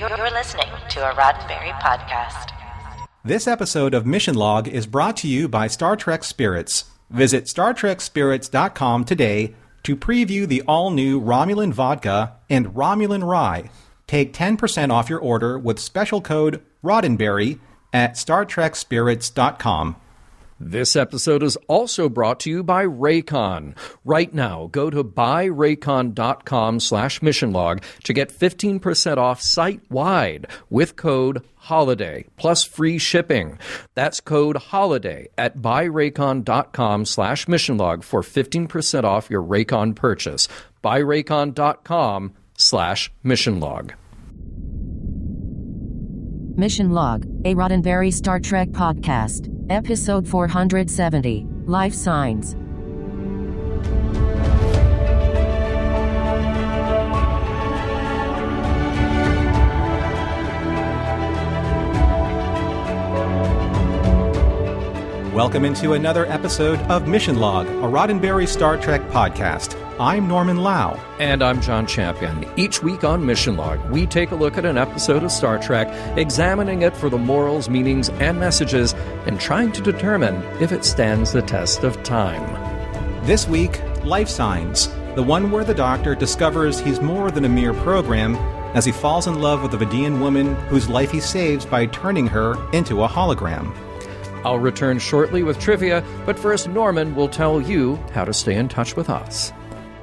You're listening to a Roddenberry podcast. This episode of Mission Log is brought to you by Star Trek Spirits. Visit StarTrekSpirits.com today to preview the all-new Romulan Vodka and Romulan Rye. Take 10% off your order with special code Roddenberry at StarTrekSpirits.com. This episode is also brought to you by Raycon. Right now, go to buyraycon.com/missionlog to get 15% off site-wide with code HOLIDAY plus free shipping. That's code HOLIDAY at buyraycon.com/missionlog for 15% off your Raycon purchase. buyraycon.com/missionlog. Mission Log, a Roddenberry Star Trek podcast. Episode 470, Lifesigns. Welcome into another episode of Mission Log, a Roddenberry Star Trek podcast. I'm Norman Lau. And I'm John Champion. Each week on Mission Log, we take a look at an episode of Star Trek, examining it for the morals, meanings, and messages, and trying to determine if it stands the test of time. This week, Lifesigns, the one where the Doctor discovers he's more than a mere program as he falls in love with a Vidiian woman whose life he saves by turning her into a hologram. I'll return shortly with trivia, but first Norman will tell you how to stay in touch with us.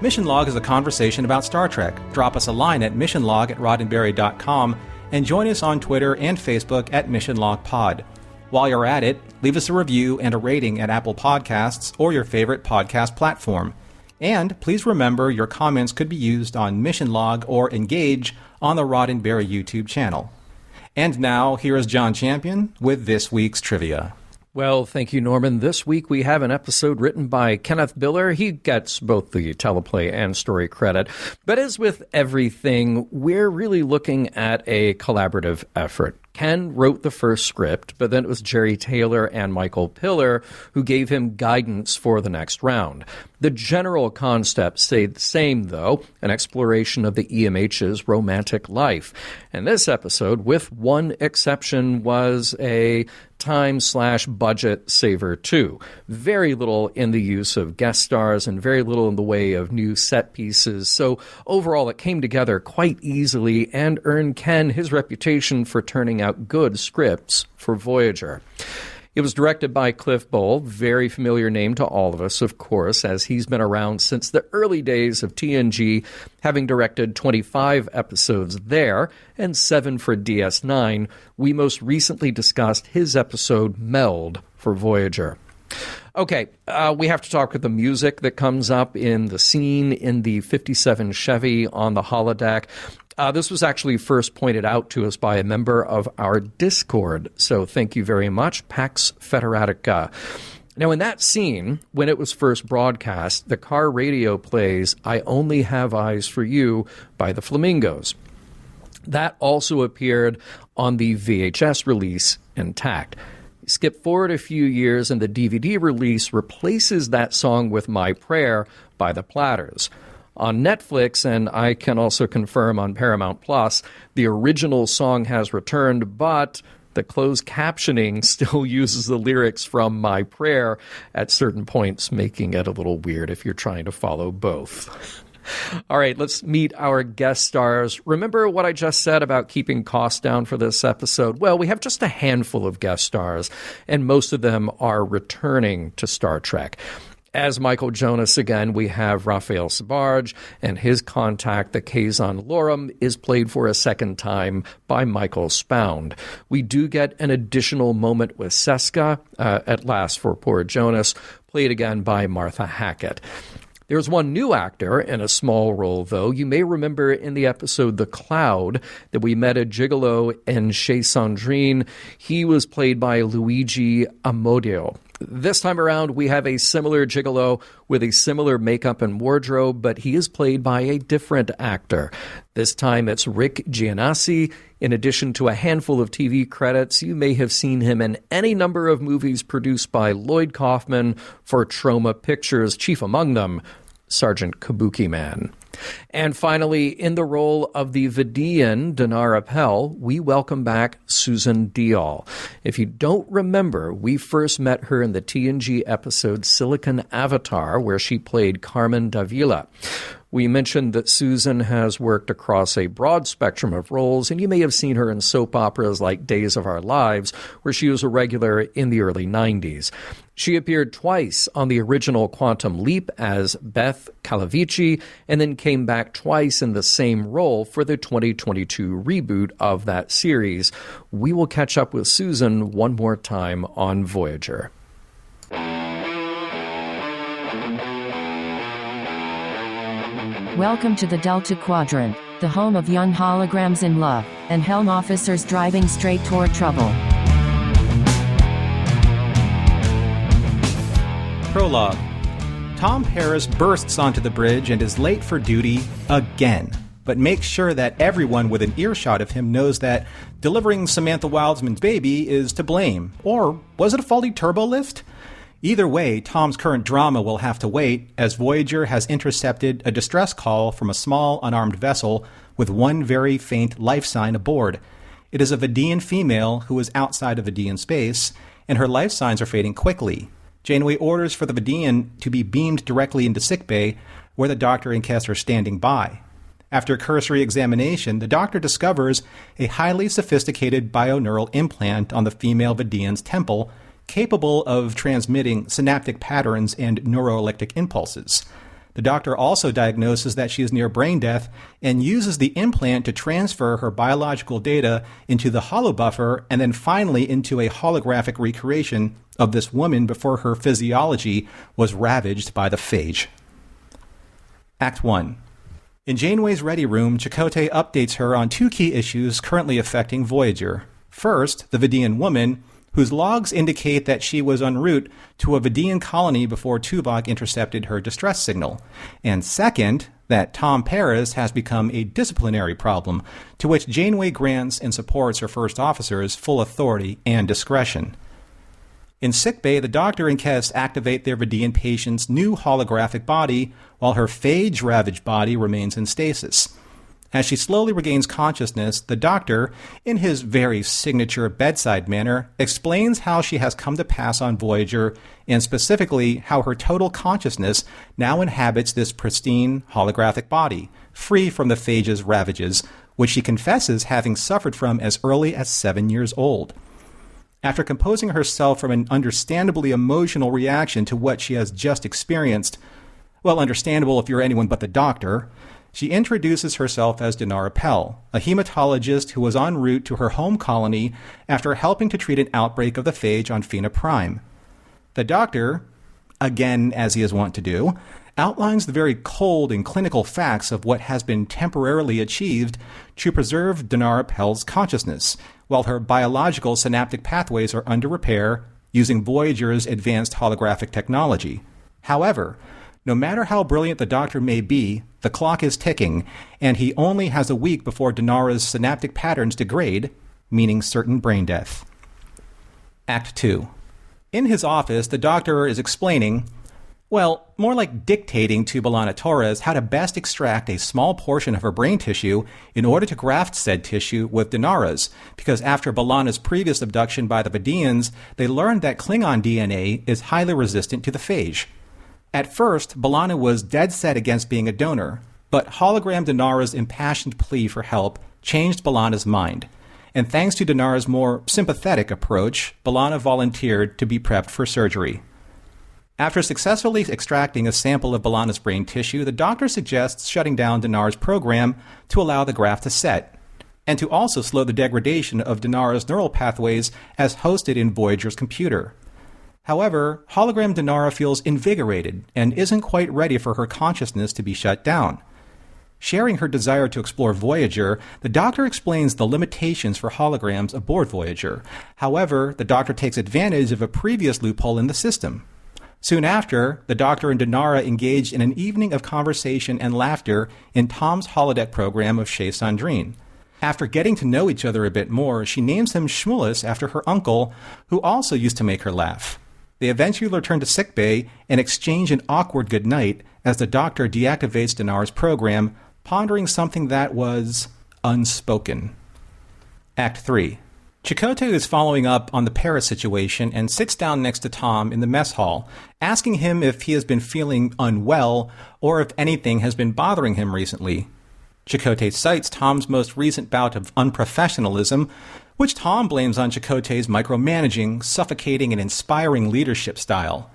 Mission Log is a conversation about Star Trek. Drop us a line at missionlog@roddenberry.com and join us on Twitter and Facebook at MissionLogPod. While you're at it, leave us a review and a rating at Apple Podcasts or your favorite podcast platform. And please remember your comments could be used on Mission Log or Engage on the Roddenberry YouTube channel. And now, here is John Champion with this week's trivia. Well, thank you, Norman. This week we have an episode written by Kenneth Biller. He gets both the teleplay and story credit. But as with everything, we're really looking at a collaborative effort. Ken wrote the first script, but then it was Jerry Taylor and Michael Piller who gave him guidance for the next round. The general concept stayed the same, though, an exploration of the EMH's romantic life. And this episode, with one exception, was a time/budget saver, too. Very little in the use of guest stars and very little in the way of new set pieces. So overall, it came together quite easily and earned Ken his reputation for turning out good scripts for Voyager. It was directed by Cliff Bole, very familiar name to all of us, of course, as he's been around since the early days of TNG, having directed 25 episodes there and 7 for DS9. We most recently discussed his episode Meld for Voyager. Okay, we have to talk with the music that comes up in the scene in the 57 Chevy on the holodeck. This was actually first pointed out to us by a member of our Discord, so thank you very much, Pax Federatica. Now, in that scene, when it was first broadcast, the car radio plays I Only Have Eyes for You by the Flamingos. That also appeared on the VHS release intact. Skip forward a few years and the DVD release replaces that song with My Prayer by the Platters. On Netflix, and I can also confirm on Paramount Plus, the original song has returned, but the closed captioning still uses the lyrics from My Prayer at certain points, making it a little weird if you're trying to follow both. All right, let's meet our guest stars. Remember what I just said about keeping costs down for this episode? Well, we have just a handful of guest stars, and most of them are returning to Star Trek. As Michael Jonas again, we have Raphael Sbarge, and his contact, the Kazon Lorum, is played for a second time by Michael Spound. We do get an additional moment with Seska, at last for poor Jonas, played again by Martha Hackett. There's one new actor in a small role, though. You may remember in the episode The Cloud that we met a gigolo in Chez Sandrine. He was played by Luigi Amodio. This time around, we have a similar gigolo with a similar makeup and wardrobe, but he is played by a different actor. This time it's Rick Gianassi. In addition to a handful of TV credits, you may have seen him in any number of movies produced by Lloyd Kaufman for Troma Pictures, chief among them, Sergeant Kabuki Man. And finally, in the role of the Vidiian, Dinara Pell, we welcome back Susan Dial. If you don't remember, we first met her in the TNG episode Silicon Avatar, where she played Carmen Davila. We mentioned that Susan has worked across a broad spectrum of roles, and you may have seen her in soap operas like Days of Our Lives, where she was a regular in the early 90s. She appeared twice on the original Quantum Leap as Beth Calavici, and then came back twice in the same role for the 2022 reboot of that series. We will catch up with Susan one more time on Voyager. Welcome to the Delta Quadrant, the home of young holograms in love, and helm officers driving straight toward trouble. Prologue. Tom Paris bursts onto the bridge and is late for duty again, but makes sure that everyone within earshot of him knows that delivering Samantha Wildsman's baby is to blame. Or was it a faulty turbo lift? Either way, Tom's current drama will have to wait, as Voyager has intercepted a distress call from a small, unarmed vessel with one very faint life sign aboard. It is a Vidiian female who is outside of Vidiian space, and her life signs are fading quickly. Janeway orders for the Vidiian to be beamed directly into sickbay, where the doctor and Kes are standing by. After a cursory examination, the doctor discovers a highly sophisticated bioneural implant on the female Vidiian's temple, capable of transmitting synaptic patterns and neuroelectric impulses. The doctor also diagnoses that she is near brain death and uses the implant to transfer her biological data into the holobuffer and then finally into a holographic recreation of this woman before her physiology was ravaged by the phage. Act 1. In Janeway's ready room, Chakotay updates her on two key issues currently affecting Voyager. First, the Vidiian woman, whose logs indicate that she was en route to a Vidiian colony before Tuvok intercepted her distress signal. And second, that Tom Paris has become a disciplinary problem, to which Janeway grants and supports her first officers full authority and discretion. In sickbay, the doctor and Kes activate their Vidiian patient's new holographic body, while her phage-ravaged body remains in stasis. As she slowly regains consciousness, the doctor, in his very signature bedside manner, explains how she has come to pass on Voyager, and specifically how her total consciousness now inhabits this pristine holographic body, free from the phage's ravages, which she confesses having suffered from as early as 7 years old. After composing herself from an understandably emotional reaction to what she has just experienced, well, understandable if you're anyone but the doctor, she introduces herself as Dinara Pell, a hematologist who was en route to her home colony after helping to treat an outbreak of the phage on Phena Prime. The doctor, again as he is wont to do, outlines the very cold and clinical facts of what has been temporarily achieved to preserve Dinara Pell's consciousness, while her biological synaptic pathways are under repair using Voyager's advanced holographic technology. However, no matter how brilliant the doctor may be, the clock is ticking, and he only has a week before Dinara's synaptic patterns degrade, meaning certain brain death. Act 2. In his office, the doctor is explaining, well, more like dictating to B'Elanna Torres how to best extract a small portion of her brain tissue in order to graft said tissue with Dinara's, because after B'Elanna's previous abduction by the Vidiians, they learned that Klingon DNA is highly resistant to the phage. At first, B'Elanna was dead set against being a donor, but hologram Dinara's impassioned plea for help changed B'Elanna's mind. And thanks to Dinara's more sympathetic approach, B'Elanna volunteered to be prepped for surgery. After successfully extracting a sample of B'Elanna's brain tissue, the doctor suggests shutting down Dinara's program to allow the graft to set, and to also slow the degradation of Dinara's neural pathways as hosted in Voyager's computer. However, hologram Dinara feels invigorated and isn't quite ready for her consciousness to be shut down. Sharing her desire to explore Voyager, the Doctor explains the limitations for holograms aboard Voyager. However, the Doctor takes advantage of a previous loophole in the system. Soon after, the Doctor and Dinara engaged in an evening of conversation and laughter in Tom's holodeck program of Chez Sandrine. After getting to know each other a bit more, she names him Shmulus after her uncle, who also used to make her laugh. They eventually return to sickbay and exchange an awkward goodnight as the Doctor deactivates Dinara's program, pondering something that was unspoken. Act 3. Chakotay is following up on the Paris situation and sits down next to Tom in the mess hall, asking him if he has been feeling unwell or if anything has been bothering him recently. Chakotay cites Tom's most recent bout of unprofessionalism, which Tom blames on Chakotay's micromanaging, suffocating, and inspiring leadership style.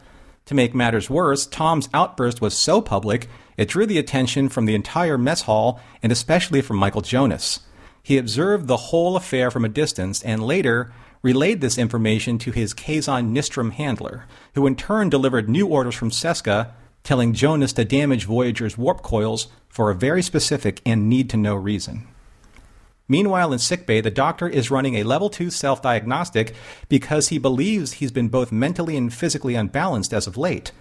To make matters worse, Tom's outburst was so public, it drew the attention from the entire mess hall and especially from Michael Jonas. He observed the whole affair from a distance and later relayed this information to his Kazon Nistrum handler, who in turn delivered new orders from Seska, telling Jonas to damage Voyager's warp coils for a very specific and need-to-know reason. Meanwhile, in sickbay, the Doctor is running a Level 2 self-diagnostic because he believes he's been both mentally and physically unbalanced as of late.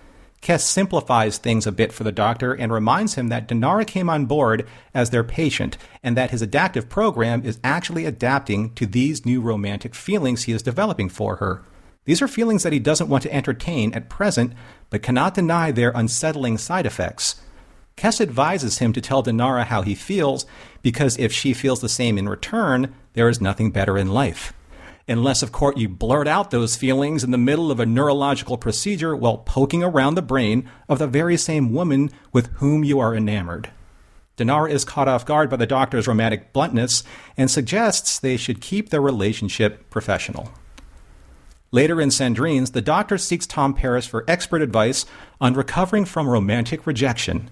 Kes simplifies things a bit for the Doctor and reminds him that Dinara came on board as their patient and that his adaptive program is actually adapting to these new romantic feelings he is developing for her. These are feelings that he doesn't want to entertain at present, but cannot deny their unsettling side effects. Kes advises him to tell Dinara how he feels, because if she feels the same in return, there is nothing better in life. Unless, of course, you blurt out those feelings in the middle of a neurological procedure while poking around the brain of the very same woman with whom you are enamored. Dinara is caught off guard by the Doctor's romantic bluntness and suggests they should keep their relationship professional. Later in Sandrines, the Doctor seeks Tom Paris for expert advice on recovering from romantic rejection.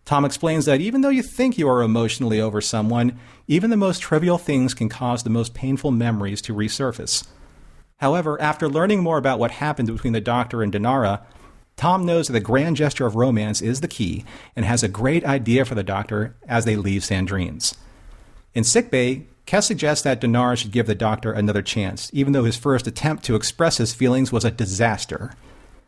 Tom explains that even though you think you are emotionally over someone, even the most trivial things can cause the most painful memories to resurface. However, after learning more about what happened between the Doctor and Dinara, Tom knows that the grand gesture of romance is the key and has a great idea for the Doctor as they leave Sandrines. In sickbay, Kes suggests that Dinara should give the Doctor another chance, even though his first attempt to express his feelings was a disaster.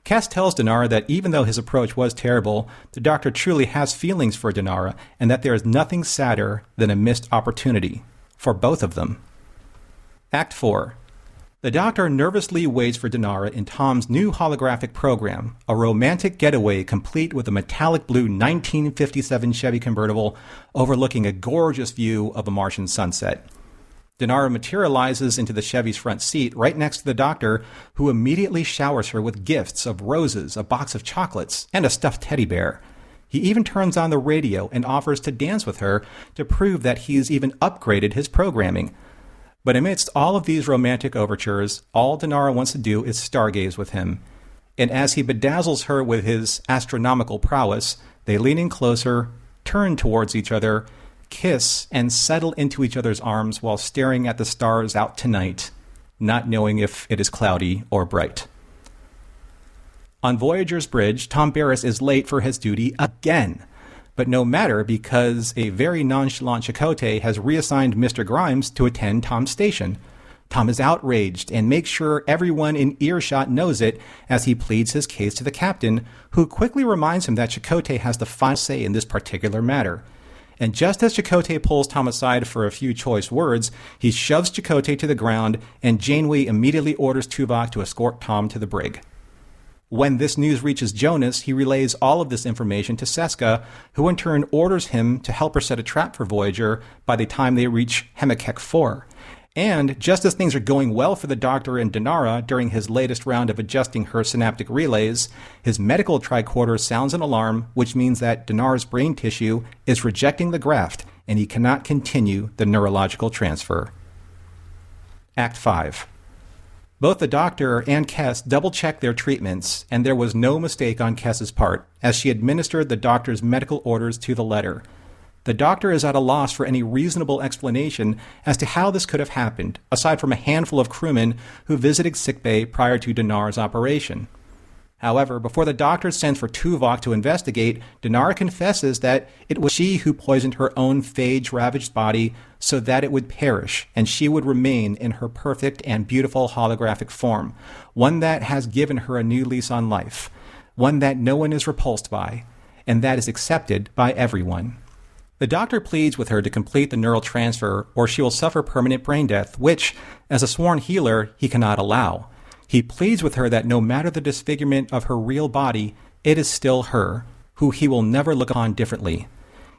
Kes tells Dinara that even though his approach was terrible, the Doctor truly has feelings for Dinara and that there is nothing sadder than a missed opportunity for both of them. Act 4. The Doctor nervously waits for Dinara in Tom's new holographic program, a romantic getaway complete with a metallic blue 1957 Chevy convertible overlooking a gorgeous view of a Martian sunset. Dinara materializes into the Chevy's front seat right next to the Doctor, who immediately showers her with gifts of roses, a box of chocolates, and a stuffed teddy bear. He even turns on the radio and offers to dance with her to prove that he's even upgraded his programming. But amidst all of these romantic overtures, all Dinara wants to do is stargaze with him. And as he bedazzles her with his astronomical prowess, they lean in closer, turn towards each other, kiss, and settle into each other's arms while staring at the stars out tonight, not knowing if it is cloudy or bright. On Voyager's bridge, Tom Paris is late for his duty again. But no matter, because a very nonchalant Chakotay has reassigned Mr. Grimes to attend Tom's station. Tom is outraged and makes sure everyone in earshot knows it as he pleads his case to the captain, who quickly reminds him that Chakotay has the final say in this particular matter. And just as Chakotay pulls Tom aside for a few choice words, he shoves Chakotay to the ground, and Janeway immediately orders Tuvok to escort Tom to the brig. When this news reaches Jonas, he relays all of this information to Seska, who in turn orders him to help her set a trap for Voyager by the time they reach Hemikek 4. And just as things are going well for the Doctor and Dinara during his latest round of adjusting her synaptic relays, his medical tricorder sounds an alarm, which means that Dinara's brain tissue is rejecting the graft, and he cannot continue the neurological transfer. Act 5. Both the Doctor and Kes double-check their treatments, and there was no mistake on Kes's part, as she administered the Doctor's medical orders to the letter. The Doctor is at a loss for any reasonable explanation as to how this could have happened, aside from a handful of crewmen who visited sickbay prior to Dinara's operation. However, before the Doctor sends for Tuvok to investigate, Dinara confesses that it was she who poisoned her own phage-ravaged body so that it would perish, and she would remain in her perfect and beautiful holographic form, one that has given her a new lease on life, one that no one is repulsed by, and that is accepted by everyone. The Doctor pleads with her to complete the neural transfer, or she will suffer permanent brain death, which, as a sworn healer, he cannot allow. He pleads with her that no matter the disfigurement of her real body, it is still her, who he will never look upon differently.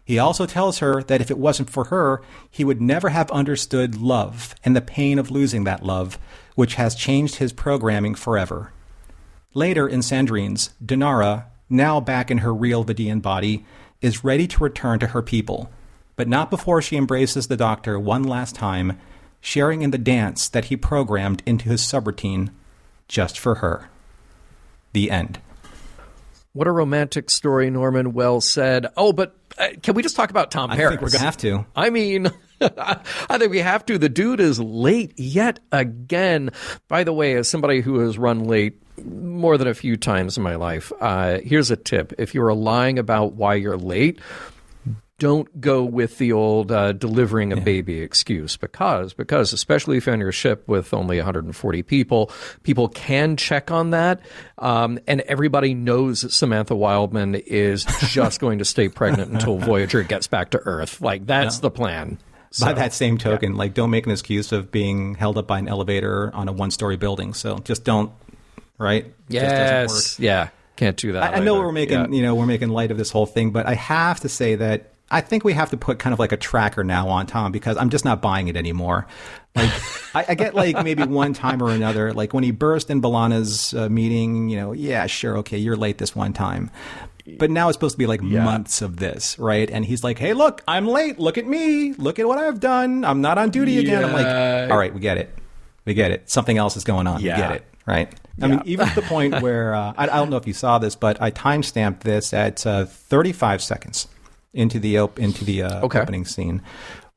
He also tells her that if it wasn't for her, he would never have understood love and the pain of losing that love, which has changed his programming forever. Later in Sandrine's, Dinara, now back in her real Vidiian body, is ready to return to her people, but not before she embraces the Doctor one last time, sharing in the dance that he programmed into his subroutine just for her. The end. What a romantic story, Norman. Well said. Oh, but can we just talk about Tom Paris? I think we're going to have to. I mean, I think we have to. The dude is late yet again. By the way, as somebody who has run late more than a few times in my life, here's a tip. If you're lying about why you're late, don't go with the old delivering a baby excuse because especially if you're on your ship with only 140 people can check on that, and everybody knows that Samantha Wildman is just going to stay pregnant until Voyager gets back to Earth. Like, that's the plan. So, by that same token, like, don't make an excuse of being held up by an elevator on a one-story building. So just don't, right? Yes. Just doesn't work. Yeah. Can't do that. I know we're making, we're making light of this whole thing, but I have to say that I think we have to put kind of like a tracker now on Tom, because I'm just not buying it anymore. Like, I get like maybe one time or another, like when he burst in B'Elanna's meeting, yeah, sure, okay, you're late this one time. But now it's supposed to be like months of this, right? And he's like, hey, look, I'm late. Look at me. Look at what I've done. I'm not on duty again. I'm like, all right, we get it. We get it. Something else is going on. Yeah. We get it, right? I mean, even to the point where, I don't know if you saw this, but I timestamped this at 35 seconds into the opening scene,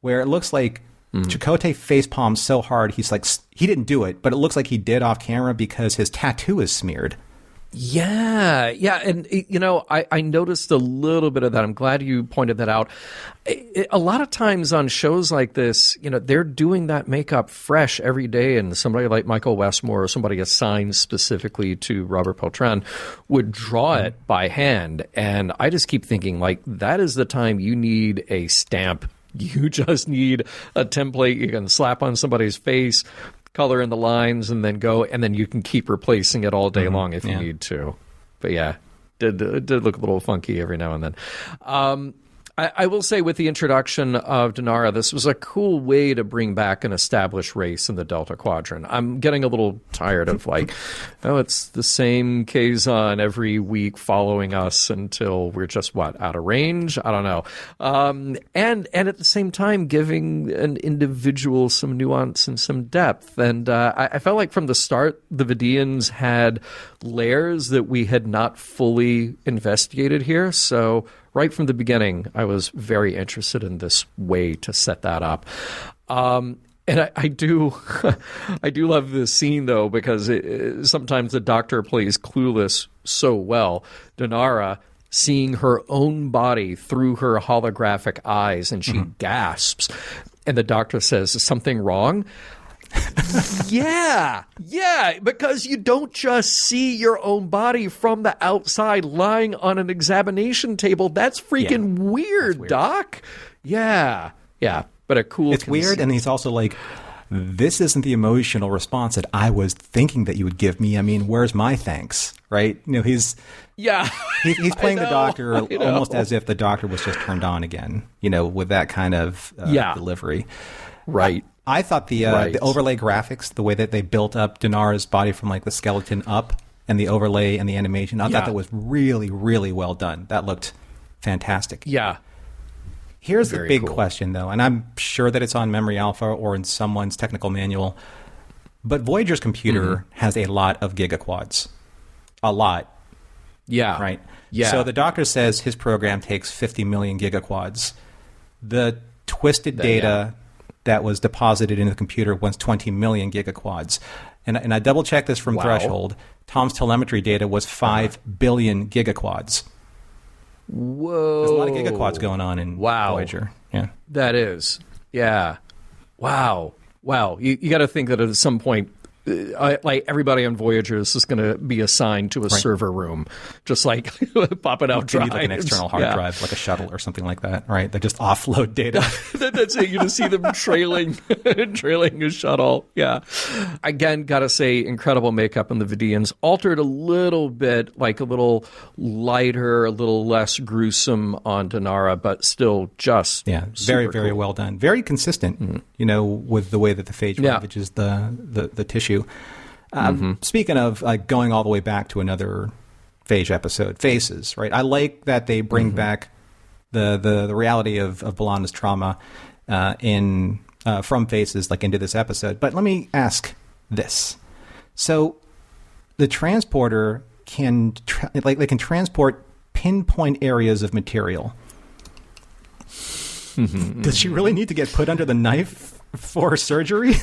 where it looks like Chakotay facepalms so hard, he's like, he didn't do it, but it looks like he did off camera because his tattoo is smeared. Yeah. And, I noticed a little bit of that. I'm glad you pointed that out. A lot of times on shows like this, they're doing that makeup fresh every day, and somebody like Michael Westmore or somebody assigned specifically to Robert Beltran would draw it by hand. And I just keep thinking, like, that is the time you need a stamp. You just need a template you can slap on somebody's face, color in the lines, and then go, and then you can keep replacing it all day long if you need to. But it did look a little funky every now and then. I will say, with the introduction of Dinara, this was a cool way to bring back an established race in the Delta Quadrant. I'm getting a little tired of it's the same Kazon every week following us until we're just, out of range? I don't know. And at the same time, giving an individual some nuance and some depth. And I felt like from the start, the Vidiians had layers that we had not fully investigated here. So right from the beginning, I was very interested in this way to set that up. And I do love this scene, though, because sometimes the Doctor plays clueless so well. Dinara seeing her own body through her holographic eyes, and she gasps. And the Doctor says, is something wrong? Yeah, because you don't just see your own body from the outside lying on an examination table. That's freaking weird, Doc. Yeah, but a cool... It's weird, and he's also like, this isn't the emotional response that I was thinking that you would give me. I mean, where's my thanks, right? He's playing the Doctor almost as if the Doctor was just turned on again, with that kind of delivery. Right. I thought the overlay graphics, the way that they built up Dinara's body from like the skeleton up, and the overlay and the animation, I thought that was really, really well done. That looked fantastic. Yeah. Here's the big question, though, and I'm sure that it's on Memory Alpha or in someone's technical manual, but Voyager's computer has a lot of gigaquads. A lot. Yeah. Right? Yeah. So the Doctor says his program takes 50 million gigaquads. The twisted data... that was deposited into the computer was 20 million gigaquads. And I double-checked this from Threshold. Tom's telemetry data was 5 billion gigaquads. Whoa. There's a lot of gigaquads going on in Voyager. Yeah. That is. Yeah. Wow. You got to think that at some point like everybody on Voyager is just going to be assigned to a server room, just like popping out drives. Like an external hard drive, like a shuttle or something like that, right? They just offload data. That's it. You just see them trailing a shuttle. Yeah. Again, gotta say, incredible makeup in the Vidiians. Altered a little bit, like a little lighter, a little less gruesome on Danara, but still just very, very well done. Very consistent, with the way that the phage ravages the tissue. Speaking of going all the way back to another phage episode, Faces, right? I like that they bring back the reality of B'Elanna's trauma from Faces into this episode. But let me ask this. So the transporter can they can transport pinpoint areas of material. Does she really need to get put under the knife for surgery?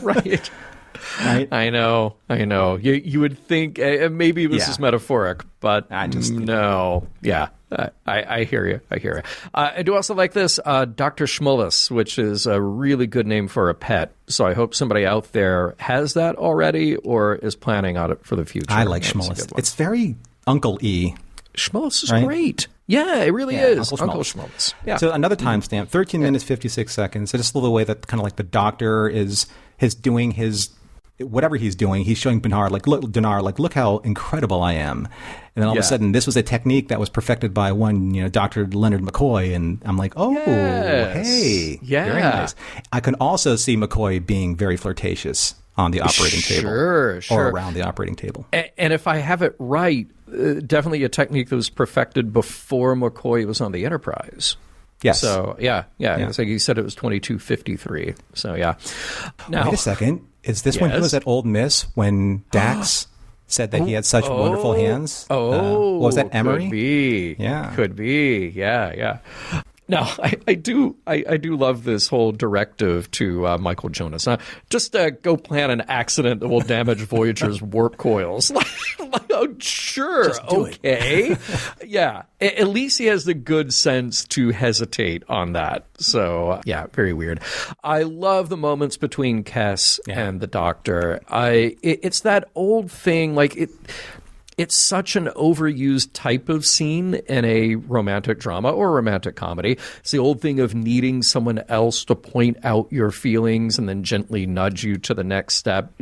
Right. Right. I know. You would think maybe it was just metaphoric, but no. Yeah, I hear you. I do also like this Dr. Schmullis, which is a really good name for a pet. So I hope somebody out there has that already or is planning on it for the future. I like Schmullis. It's very Uncle E. Schmullis is great. Yeah, it really is. Uncle Schmullis. Yeah. So another timestamp, 13 minutes, 56 seconds. I just love the way that kind of the doctor is doing his whatever he's doing. He's showing Bernard, look how incredible I am. And then all of a sudden, this was a technique that was perfected by one, Dr. Leonard McCoy. And I'm like, hey, very nice. I can also see McCoy being very flirtatious on the operating table. Or around the operating table. And if I have it right, definitely a technique that was perfected before McCoy was on the Enterprise. Yes. So, it's like you said it was 2253. So, yeah. Now, wait a second. Is this when he was at Old Miss when Dax said that he had such wonderful hands? Was that Emery? Could be. Yeah. Could be. Yeah. Now, I do love this whole directive to Michael Jonas. Now, just go plan an accident that will damage Voyager's warp coils. Sure, okay. Yeah, at least he has the good sense to hesitate on that. So, very weird. I love the moments between Kes and the Doctor. It's that old thing, it's such an overused type of scene in a romantic drama or romantic comedy. It's the old thing of needing someone else to point out your feelings and then gently nudge you to the next step.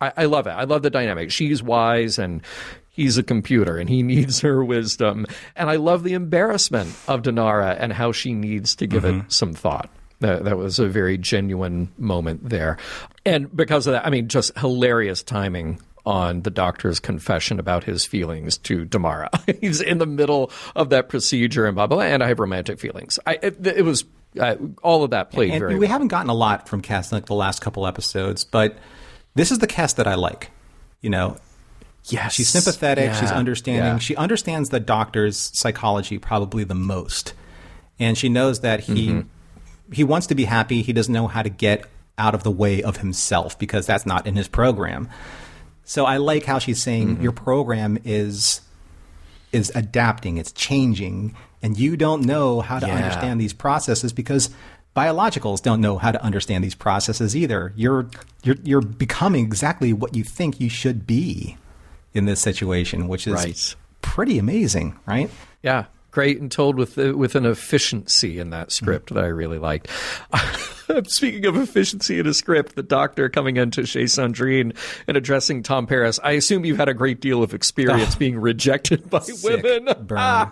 I love it. I love the dynamic. She's wise and he's a computer and he needs her wisdom. And I love the embarrassment of Danara and how she needs to give it some thought. That was a very genuine moment there. And because of that, just hilarious timing on the doctor's confession about his feelings to Damara. He's in the middle of that procedure and blah, blah, and I have romantic feelings. It was all of that played very well. We haven't gotten a lot from Cass the last couple episodes, but this is the Cass that I like. Yes. She's sympathetic. She's understanding. Yeah. She understands the doctor's psychology probably the most. And she knows that he wants to be happy. He doesn't know how to get out of the way of himself because that's not in his program. So I like how she's saying your program is adapting, it's changing, and you don't know how to understand these processes because biologicals don't know how to understand these processes either. You're becoming exactly what you think you should be in this situation, which is pretty amazing, right? Yeah. Great and told with an efficiency in that script that I really liked. Speaking of efficiency in a script, the Doctor coming into Chez Sandrine and addressing Tom Paris. I assume you've had a great deal of experience being rejected by women. Burn.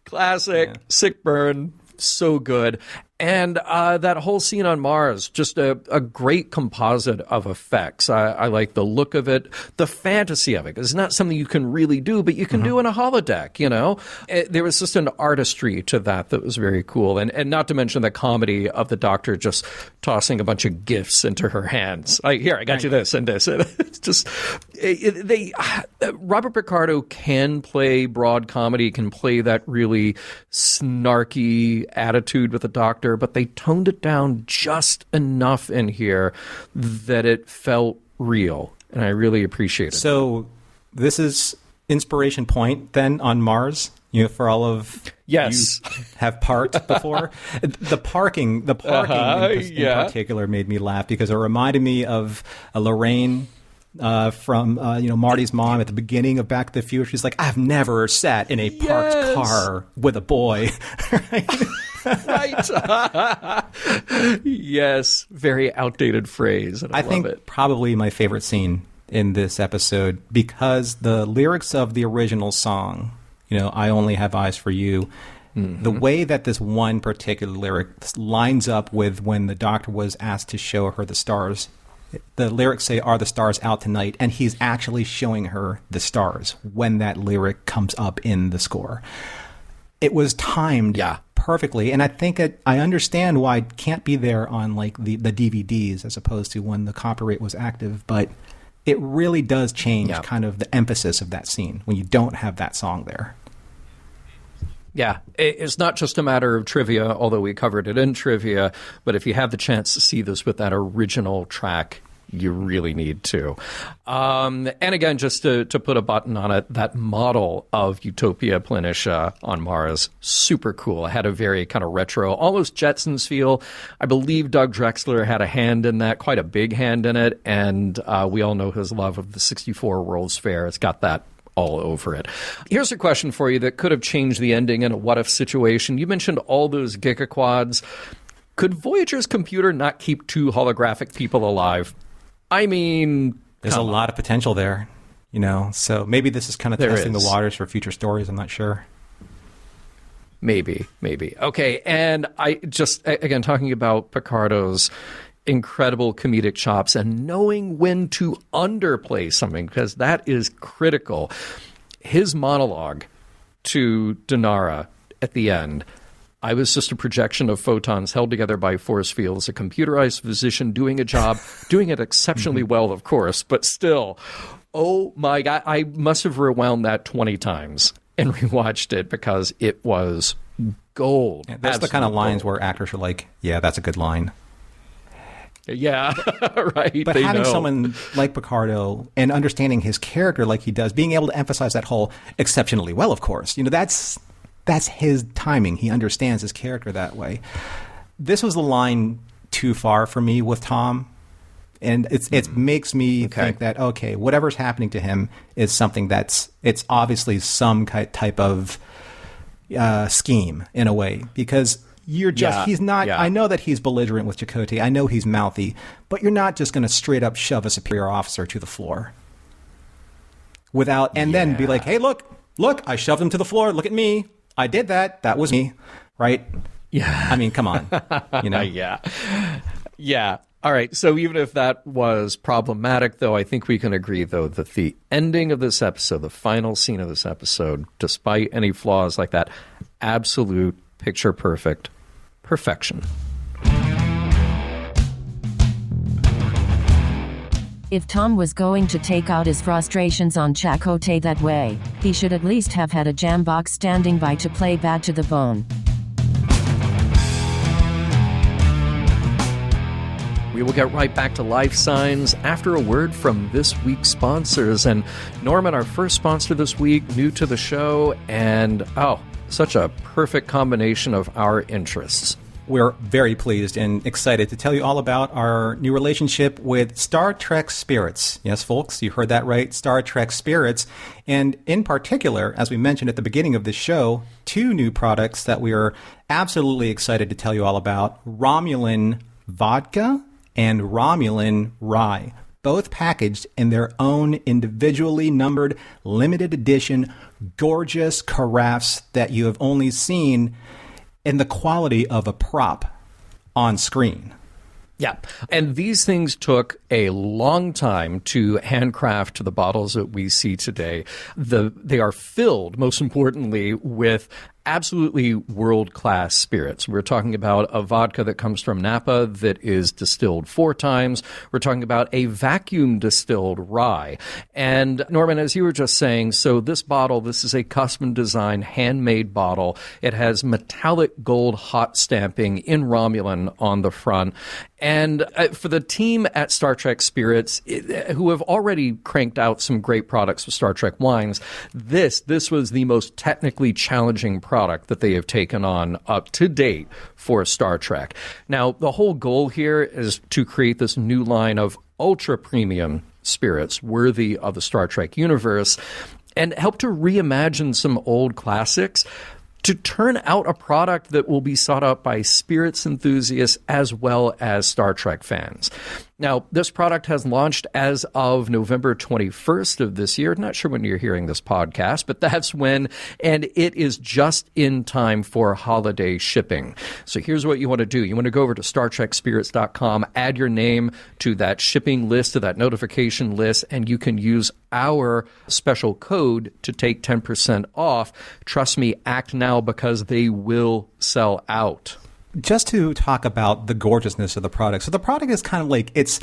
Classic. Sick burn. So good. And that whole scene on Mars, just a great composite of effects. I like the look of it, the fantasy of it. It's not something you can really do, but you can do in a holodeck, There was just an artistry to that was very cool. And not to mention the comedy of the Doctor just tossing a bunch of gifts into her hands. Here, I got you this and this. It's just, Robert Picardo can play broad comedy, can play that really snarky attitude with the Doctor, but they toned it down just enough in here that it felt real, and I really appreciate it. So this is inspiration point then on Mars. For all of yes, you have parked before. The parking in particular made me laugh because it reminded me of Lorraine from Marty's mom at the beginning of Back to the Future. She's like, I've never sat in a parked car with a boy. Right. Yes, very outdated phrase. And I think love it. Probably my favorite scene in this episode because the lyrics of the original song, I Only Have Eyes for You, the way that this one particular lyric lines up with when the doctor was asked to show her the stars. The lyrics say, "Are the stars out tonight?" And he's actually showing her the stars when that lyric comes up in the score. It was timed perfectly, and I think I understand why it can't be there on like the DVDs as opposed to when the copyright was active, but it really does change kind of the emphasis of that scene when you don't have that song there. Yeah, it's not just a matter of trivia, although we covered it in trivia, but if you have the chance to see this with that original track, you really need to. And again, just to put a button on it, that model of Utopia Planitia on Mars, super cool. It had a very kind of retro, almost Jetsons feel. I believe Doug Drexler had a hand in that, quite a big hand in it, and we all know his love of the 64 World's Fair. It's got that all over it. Here's a question for you that could have changed the ending in a what-if situation. You mentioned all those gigaquads. Could Voyager's computer not keep two holographic people alive? I mean, there's a lot of potential there, so maybe this is kind of testing the waters for future stories. I'm not sure. Maybe. Okay, and I just, again, talking about Picardo's incredible comedic chops and knowing when to underplay something, because that is critical. His monologue to Dinara at the end, I was just a projection of photons held together by force fields, a computerized physician doing a job, doing it exceptionally well, of course, but still, oh my God, I must have rewound that 20 times and rewatched it because it was gold. Yeah, that's the kind of lines where actors are like, yeah, that's a good line. Yeah, right. But having someone like Picardo and understanding his character like he does, being able to emphasize that whole exceptionally well, of course, that's his timing. He understands his character that way. This was the line too far for me with Tom. And it makes me think that, okay, whatever's happening to him is something it's obviously some type of scheme in a way, because he's not, I know that he's belligerent with Chakotay. I know he's mouthy, but you're not just going to straight up shove a superior officer to the floor then be like, hey, look, I shoved him to the floor. Look at me. I did that. That was me. Right. Yeah. I mean, come on, Yeah. All right. So even if that was problematic, though, I think we can agree, though, that the ending of this episode, the final scene of this episode, despite any flaws like that, absolute picture perfect perfection. If Tom was going to take out his frustrations on Chakotay that way, he should at least have had a jam box standing by to play Bad to the Bone. We will get right back to Lifesigns after a word from this week's sponsors. And Norman, our first sponsor this week, new to the show, and such a perfect combination of our interests. We're very pleased and excited to tell you all about our new relationship with Star Trek Spirits. Yes, folks, you heard that right, Star Trek Spirits. And in particular, as we mentioned at the beginning of this show, two new products that we are absolutely excited to tell you all about: Romulan Vodka and Romulan Rye, both packaged in their own individually numbered, limited edition, gorgeous carafes that you have only seen in the quality of a prop on screen. Yeah, and these things took a long time to handcraft to the bottles that we see today. They are filled, most importantly, with absolutely world-class spirits. We're talking about a vodka that comes from Napa that is distilled 4 times. We're talking about a vacuum-distilled rye. And Norman, as you were just saying, so this bottle, this is a custom-designed, handmade bottle. It has metallic gold hot stamping in Romulan on the front. And for the team at Star Trek Spirits, who have already cranked out some great products with Star Trek wines, this was the most technically challenging product that they have taken on up to date for Star Trek. Now, the whole goal here is to create this new line of ultra premium spirits worthy of the Star Trek universe and help to reimagine some old classics to turn out a product that will be sought out by spirits enthusiasts as well as Star Trek fans. Now, this product has launched as of November 21st of this year. Not sure when you're hearing this podcast, but that's when, and it is just in time for holiday shipping. So here's what you want to do. You want to go over to StarTrekSpirits.com, add your name to that shipping list, to that notification list, and you can use our special code to take 10% off. Trust me, act now because they will sell out. Just to talk about the gorgeousness of the product. So the product is kind of like, it's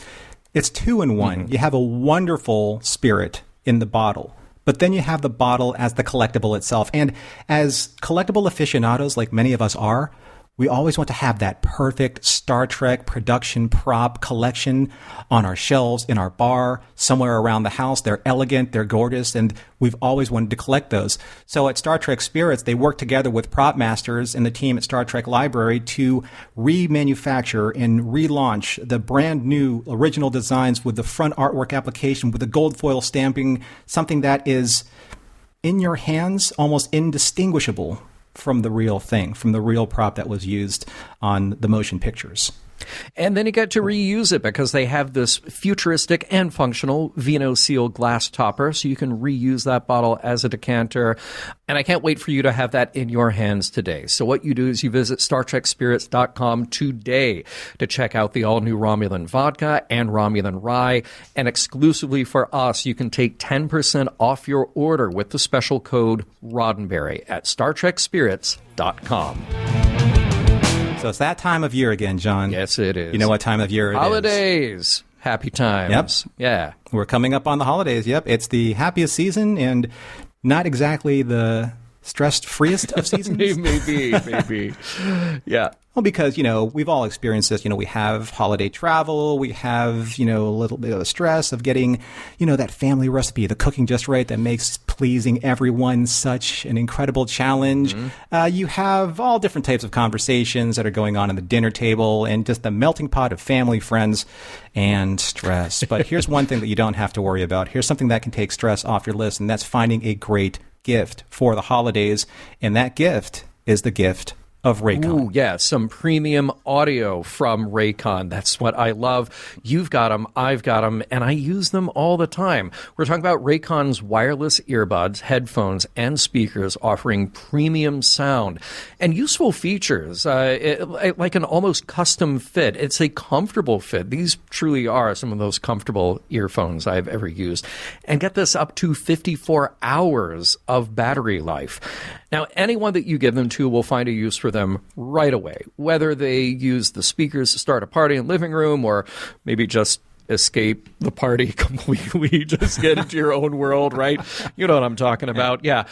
2 in 1. Mm-hmm. You have a wonderful spirit in the bottle, but then you have the bottle as the collectible itself. And as collectible aficionados, like many of us are, we always want to have that perfect Star Trek production prop collection on our shelves, in our bar, somewhere around the house. They're elegant, they're gorgeous, and we've always wanted to collect those. So at Star Trek Spirits, they work together with prop masters and the team at Star Trek Library to remanufacture and relaunch the brand new original designs with the front artwork application, with the gold foil stamping, something that is in your hands, almost indistinguishable from the real thing, from the real prop that was used on the motion pictures. And then you get to reuse it because they have this futuristic and functional Vino Seal glass topper, so you can reuse that bottle as a decanter. And I can't wait for you to have that in your hands today. So what you do is you visit StarTrekSpirits.com today to check out the all-new Romulan vodka and Romulan rye. And exclusively for us, you can take 10% off your order with the special code Roddenberry at StarTrekSpirits.com. So it's that time of year again, John. Yes, it is. You know what time of year it is. Holidays. Happy times. Yep. Yeah. We're coming up on the holidays. Yep. It's the happiest season and not exactly the stress-freest of seasons. Maybe. Yeah. Well, because, we've all experienced this. We have holiday travel. We have, a little bit of the stress of getting, that family recipe, the cooking just right that makes pleasing everyone such an incredible challenge. Mm-hmm. You have all different types of conversations that are going on the dinner table and just the melting pot of family, friends, and stress. But here's one thing that you don't have to worry about. Here's something that can take stress off your list, and that's finding a great gift for the holidays. And that gift is the gift of Raycon. Ooh, yeah, some premium audio from Raycon. That's what I love. You've got them, I've got them, and I use them all the time. We're talking about Raycon's wireless earbuds, headphones, and speakers offering premium sound and useful features, like an almost custom fit. It's a comfortable fit. These truly are some of those comfortable earphones I've ever used. And get this, up to 54 hours of battery life. Now, anyone that you give them to will find a use for them right away, whether they use the speakers to start a party in the living room or maybe just escape the party completely, just get into your own world, right? You know what I'm talking about. Yeah.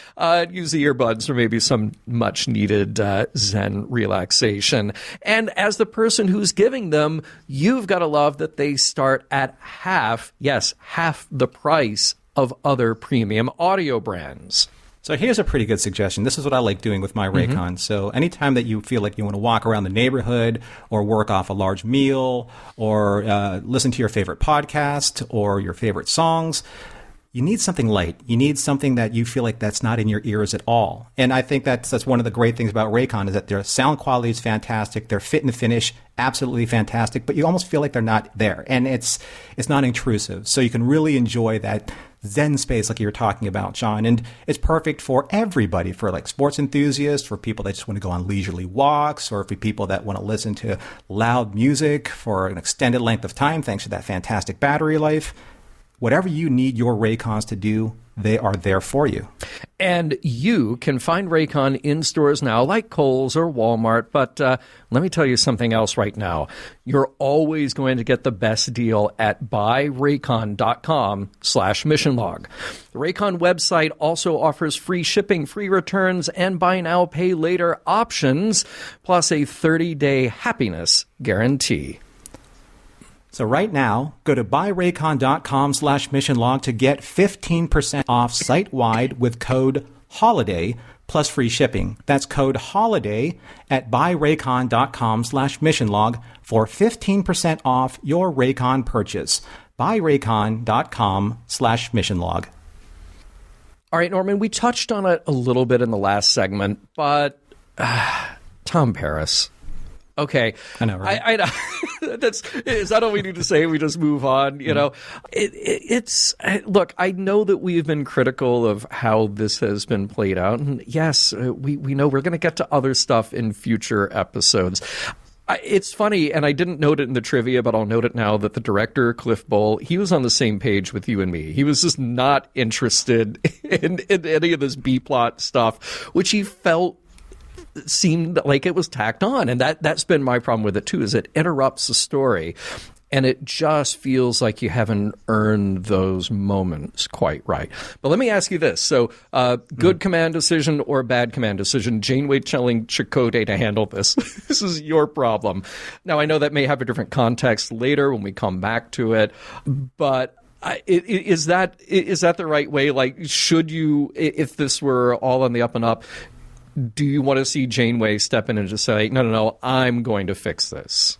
Use the earbuds for maybe some much needed Zen relaxation. And as the person who's giving them, you've got to love that they start at half the price of other premium audio brands. So here's a pretty good suggestion. This is what I like doing with my Raycon. Mm-hmm. So anytime that you feel like you want to walk around the neighborhood or work off a large meal or listen to your favorite podcast or your favorite songs, you need something light. You need something that you feel like that's not in your ears at all. And I think that's one of the great things about Raycon is that their sound quality is fantastic. Their fit and finish, absolutely fantastic. But you almost feel like they're not there. And it's not intrusive. So you can really enjoy that Zen space like you were talking about, John. And it's perfect for everybody, for like sports enthusiasts, for people that just want to go on leisurely walks, or for people that want to listen to loud music for an extended length of time thanks to that fantastic battery life. Whatever you need your Raycons to do, they are there for you. And you can find Raycon in stores now, like Kohl's or Walmart. But let me tell you something else right now. You're always going to get the best deal at buyraycon.com/missionlog. The Raycon website also offers free shipping, free returns, and buy now, pay later options, plus a 30-day happiness guarantee. So right now, go to buyraycon.com/missionlog to get 15% off site-wide with code HOLIDAY plus free shipping. That's code HOLIDAY at buyraycon.com/missionlog for 15% off your Raycon purchase. buyraycon.com/missionlog. All right, Norman, we touched on it a little bit in the last segment, but Tom Paris. Okay. I know, right? I know. Is that all we need to say? We just move on, you know? Look, I know that we've been critical of how this has been played out. And yes, we know we're going to get to other stuff in future episodes. It's funny, and I didn't note it in the trivia, but I'll note it now, that the director, Cliff Bull, he was on the same page with you and me. He was just not interested in any of this B-plot stuff, which he felt seemed like it was tacked on. And that's been my problem with it, too, is it interrupts the story. And it just feels like you haven't earned those moments quite right. But let me ask you this. So good command decision or bad command decision? Janeway telling Chakotay to handle this. This is your problem. Now, I know that may have a different context later when we come back to it. But is that the right way? Like, should you, if this were all on the up and up, do you want to see Janeway step in and just say, no, I'm going to fix this?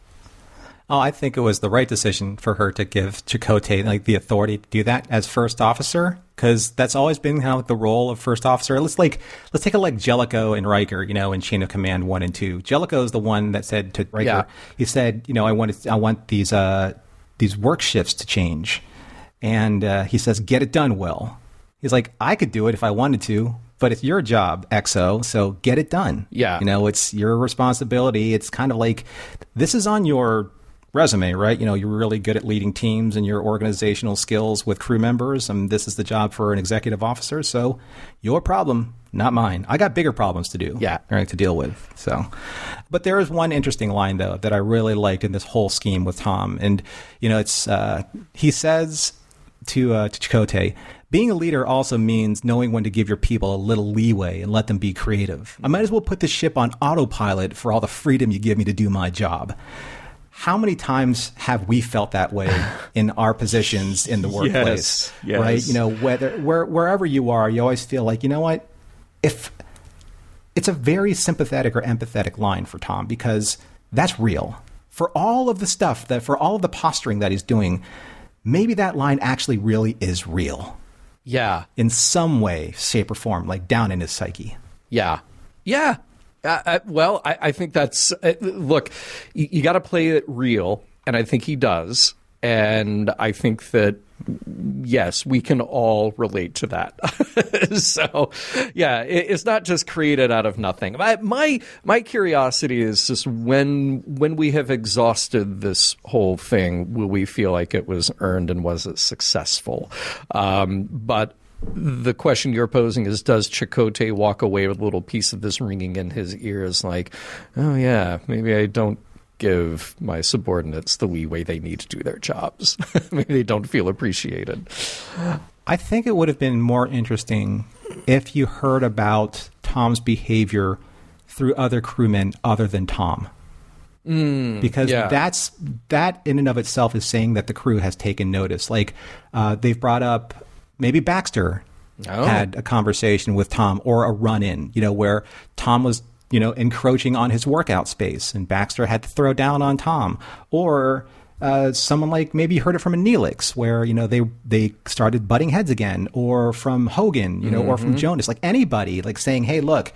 Oh, I think it was the right decision for her to give Chakotay the authority to do that as first officer, because that's always been kind of the role of first officer. Let's take it like Jellicoe and Riker, in Chain of Command 1 and 2. Jellicoe is the one that said to Riker, he said, I want these work shifts to change, and he says, get it done, Will. He's like, I could do it if I wanted to, but it's your job, XO, so get it done. Yeah. It's your responsibility. It's kind of like, this is on your resume, right? You're really good at leading teams and your organizational skills with crew members, and this is the job for an executive officer, so your problem, not mine. I got bigger problems to do, to deal with. So, but there is one interesting line, though, that I really liked in this whole scheme with Tom, and, it's, he says to Chakotay, being a leader also means knowing when to give your people a little leeway and let them be creative. I might as well put the ship on autopilot for all the freedom you give me to do my job. How many times have we felt that way in our positions in the workplace? Yes. Right? Wherever you are, you always feel like, what? If it's a very sympathetic or empathetic line for Tom, because that's real. For all of the stuff for all of the posturing that he's doing, maybe that line actually really is real. Yeah. In some way, shape, or form, like down in his psyche. Yeah. Yeah. I think that's look, you got to play it real, and I think he does. And I think that, yes, we can all relate to that. So, yeah, it's not just created out of nothing. My curiosity is just when we have exhausted this whole thing, will we feel like it was earned and was it successful? But the question you're posing is, does Chakotay walk away with a little piece of this ringing in his ears like, oh, yeah, maybe I don't give my subordinates the leeway they need to do their jobs. Maybe they don't feel appreciated. I think it would have been more interesting if you heard about Tom's behavior through other crewmen other than Tom. Because that in and of itself is saying that the crew has taken notice. Like they've brought up maybe Baxter had a conversation with Tom, or a run-in, where Tom was, encroaching on his workout space and Baxter had to throw down on Tom. Or someone like, maybe you heard it from a Neelix, where, they started butting heads again, or from Hogan, or from Jonas, like anybody, like saying, hey, look,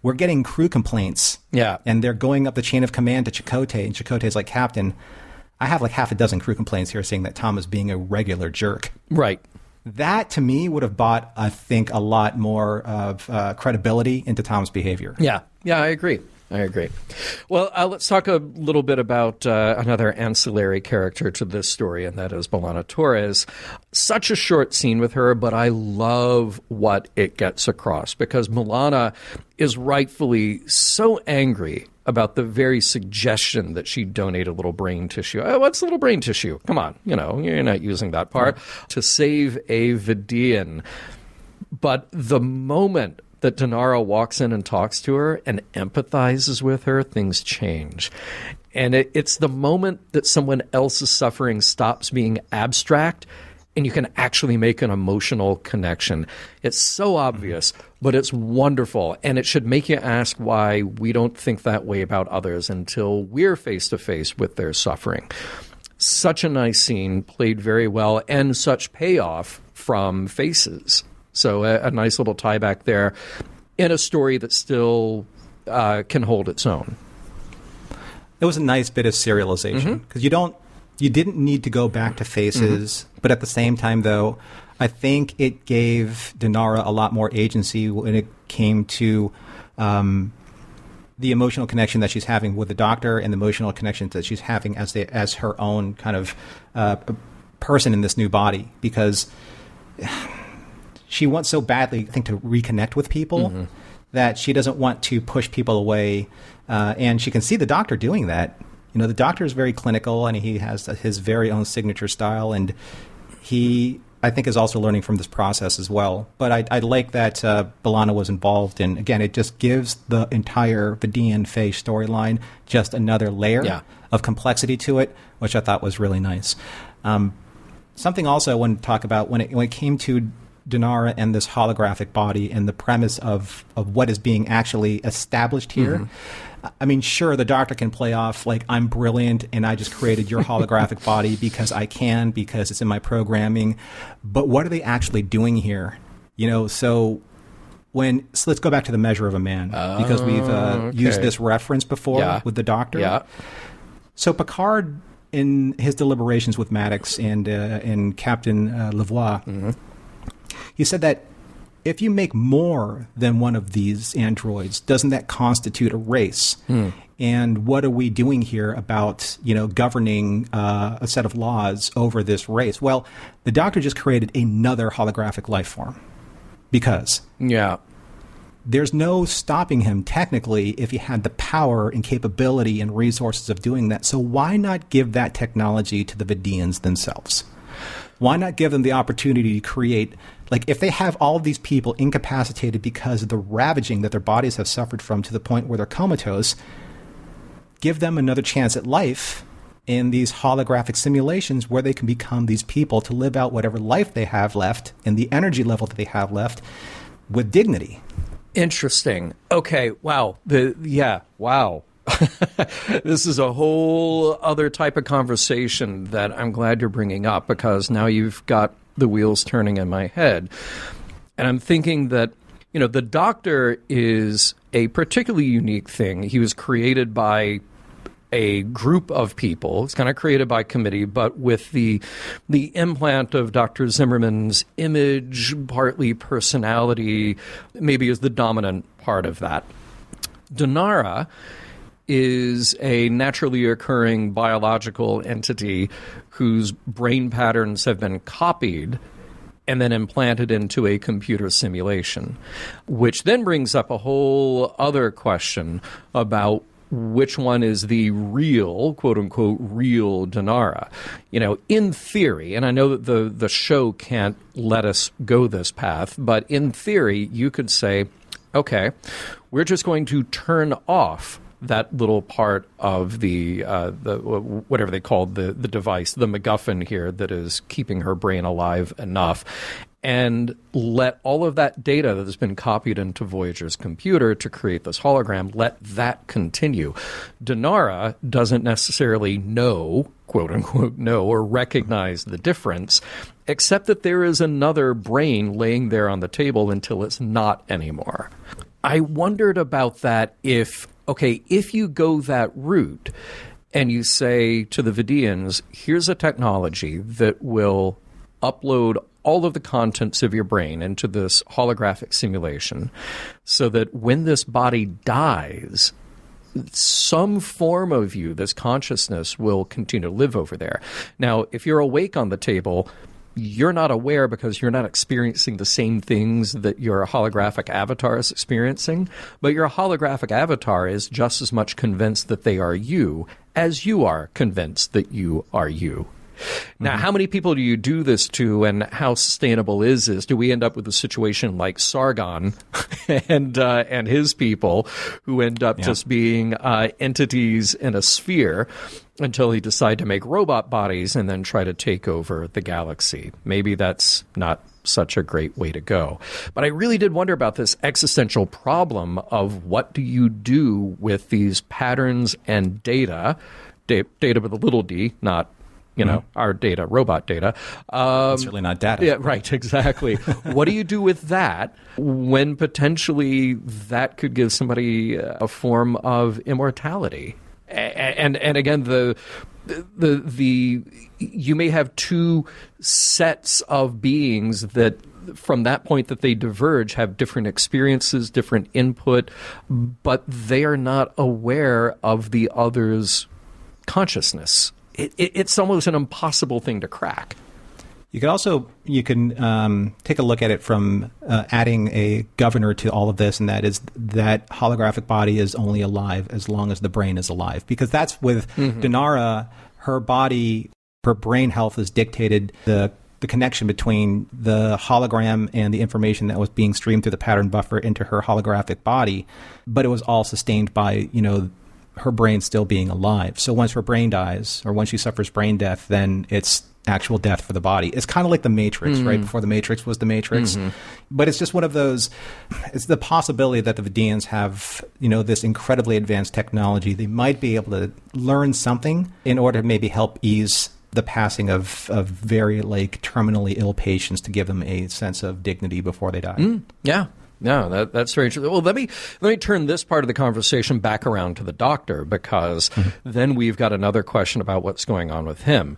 we're getting crew complaints. Yeah. And they're going up the chain of command to Chakotay, and Chakotay's like, Captain, I have like half a dozen crew complaints here saying that Tom is being a regular jerk. Right. That, to me, would have brought, I think, a lot more of credibility into Tom's behavior. Yeah, I agree. I agree. Well, let's talk a little bit about another ancillary character to this story, and that is B'Elanna Torres. Such a short scene with her, but I love what it gets across, because B'Elanna is rightfully so angry about the very suggestion that she donate a little brain tissue. Oh, what's a little brain tissue? Come on, you're not using that part. To save a Vidiian. But the moment that Dinara walks in and talks to her and empathizes with her, things change. And it's the moment that someone else's suffering stops being abstract and you can actually make an emotional connection. It's so obvious, but it's wonderful. And it should make you ask why we don't think that way about others until we're face to face with their suffering. Such a nice scene, played very well, and such payoff from Faces. So a nice little tie back there in a story that still can hold its own. It was a nice bit of serialization, because you didn't need to go back to Faces, but at the same time, though, I think it gave Dinara a lot more agency when it came to the emotional connection that she's having with the Doctor and the emotional connections that she's having as her own kind of person in this new body, because she wants so badly, I think, to reconnect with people that she doesn't want to push people away. And she can see the Doctor doing that. The Doctor is very clinical, and he has his very own signature style. And he, I think, is also learning from this process as well. But I like that B'Elanna was involved. And again, it just gives the entire Vidiian Faye storyline just another layer of complexity to it, which I thought was really nice. Something also I wanted to talk about when it came to Dinara and this holographic body and the premise of what is being actually established here. I mean, sure, the Doctor can play off like, I'm brilliant and I just created your holographic body because it's in my programming. But what are they actually doing here? So let's go back to the measure of a man, because we've used this reference before with the Doctor. Yeah. So Picard, in his deliberations with Maddox and Captain Lavoie, he said that if you make more than one of these androids, doesn't that constitute a race? And what are we doing here about, governing a set of laws over this race? Well, the Doctor just created another holographic life form, because there's no stopping him technically if he had the power and capability and resources of doing that. So why not give that technology to the Vidiians themselves? Why not give them the opportunity to create, like, if they have all of these people incapacitated because of the ravaging that their bodies have suffered from to the point where they're comatose, give them another chance at life in these holographic simulations where they can become these people to live out whatever life they have left and the energy level that they have left with dignity. Interesting. Okay. Wow. Wow. This is a whole other type of conversation that I'm glad you're bringing up, because now you've got the wheels turning in my head. And I'm thinking that, the Doctor is a particularly unique thing. He was created by a group of people. It's kind of created by committee, but with the implant of Dr. Zimmerman's image, partly personality, maybe is the dominant part of that. Dinara is a naturally occurring biological entity whose brain patterns have been copied and then implanted into a computer simulation, which then brings up a whole other question about which one is the real, quote-unquote, real Dinara. In theory, and I know that the show can't let us go this path, but in theory, you could say, okay, we're just going to turn off that little part of the whatever they called the device, the MacGuffin here that is keeping her brain alive enough, and let all of that data that has been copied into Voyager's computer to create this hologram, let that continue. Dinara doesn't necessarily know, quote unquote, know or recognize the difference, except that there is another brain laying there on the table until it's not anymore. I wondered about that if you go that route and you say to the Vidiians, here's a technology that will upload all of the contents of your brain into this holographic simulation so that when this body dies, some form of you, this consciousness, will continue to live over there. Now, if you're awake on the table, you're not aware because you're not experiencing the same things that your holographic avatar is experiencing, but your holographic avatar is just as much convinced that they are you as you are convinced that you are you. Now, how many people do you do this to, and how sustainable is this? Do we end up with a situation like Sargon and his people, who end up just being entities in a sphere until he decide to make robot bodies and then try to take over the galaxy? Maybe that's not such a great way to go. But I really did wonder about this existential problem of what do you do with these patterns and data with a little d, not our data, robot data. Certainly not data. Yeah, right, exactly. What do you do with that when potentially that could give somebody a form of immortality? And again, the you may have two sets of beings that, from that point that they diverge, have different experiences, different input, but they are not aware of the other's consciousness. It's almost an impossible thing to crack. You can take a look at it from adding a governor to all of this, and that is that holographic body is only alive as long as the brain is alive. Because that's with Dinara, her body, her brain health is dictated the connection between the hologram and the information that was being streamed through the pattern buffer into her holographic body, but it was all sustained by, her brain still being alive. So once her brain dies, or once she suffers brain death, then it's actual death for the body. It's kind of like the Matrix, right? Before the Matrix was the Matrix. But it's just one of those, it's the possibility that the Vidiians have, this incredibly advanced technology. They might be able to learn something in order to maybe help ease the passing of very terminally ill patients, to give them a sense of dignity before they die. Yeah. No, that's very true. Well, let me turn this part of the conversation back around to the Doctor, because then we've got another question about what's going on with him.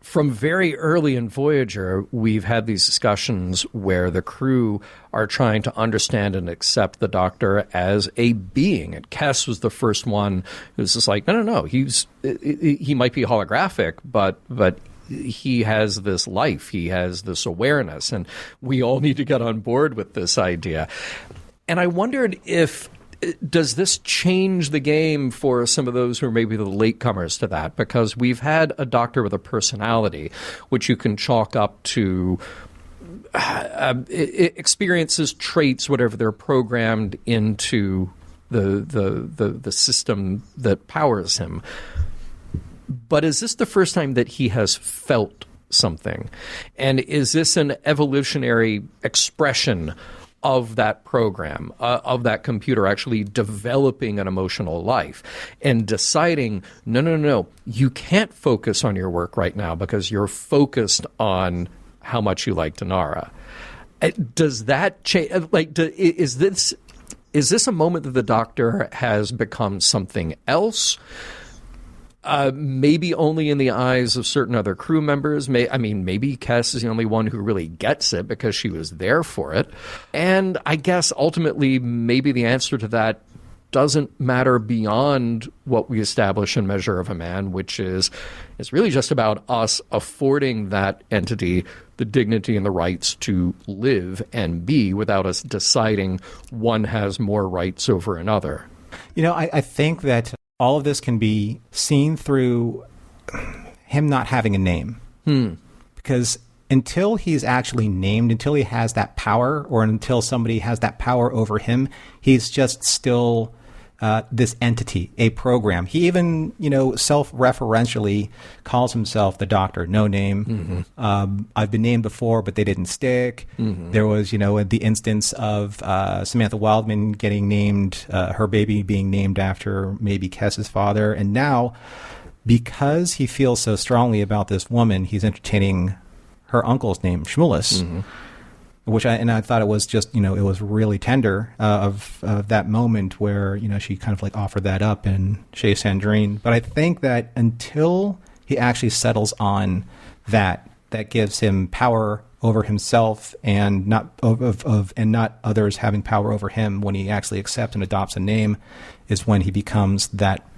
From very early in Voyager, we've had these discussions where the crew are trying to understand and accept the Doctor as a being. And Kes was the first one who's just like, no, he might be holographic, but he has this life, he has this awareness, and we all need to get on board with this idea. And I wondered does this change the game for some of those who are maybe the latecomers to that? Because we've had a Doctor with a personality, which you can chalk up to experiences, traits, whatever they're programmed into the system that powers him. But is this the first time that he has felt something? And is this an evolutionary expression of that program, of that computer actually developing an emotional life and deciding, no, you can't focus on your work right now because you're focused on how much you like Dinara? Does that change? Is this a moment that the Doctor has become something else? Maybe only in the eyes of certain other crew members. Maybe Kes is the only one who really gets it because she was there for it. And I guess ultimately maybe the answer to that doesn't matter beyond what we establish in Measure of a Man, which is it's really just about us affording that entity the dignity and the rights to live and be without us deciding one has more rights over another. I think that all of this can be seen through him not having a name. Because until he's actually named, until he has that power, or until somebody has that power over him, he's just still this entity, a program. He even, self-referentially calls himself the Doctor, no name. I've been named before, but they didn't stick. There was, the instance of Samantha Wildman getting named, her baby being named after maybe Kes's father. And now, because he feels so strongly about this woman, he's entertaining her uncle's name, Shmulus. Which I thought it was just, it was really tender of that moment where, she kind of offered that up in Chez Sandrine. But I think that until he actually settles on that gives him power over himself and not not others having power over him when he actually accepts and adopts a name, is when he becomes that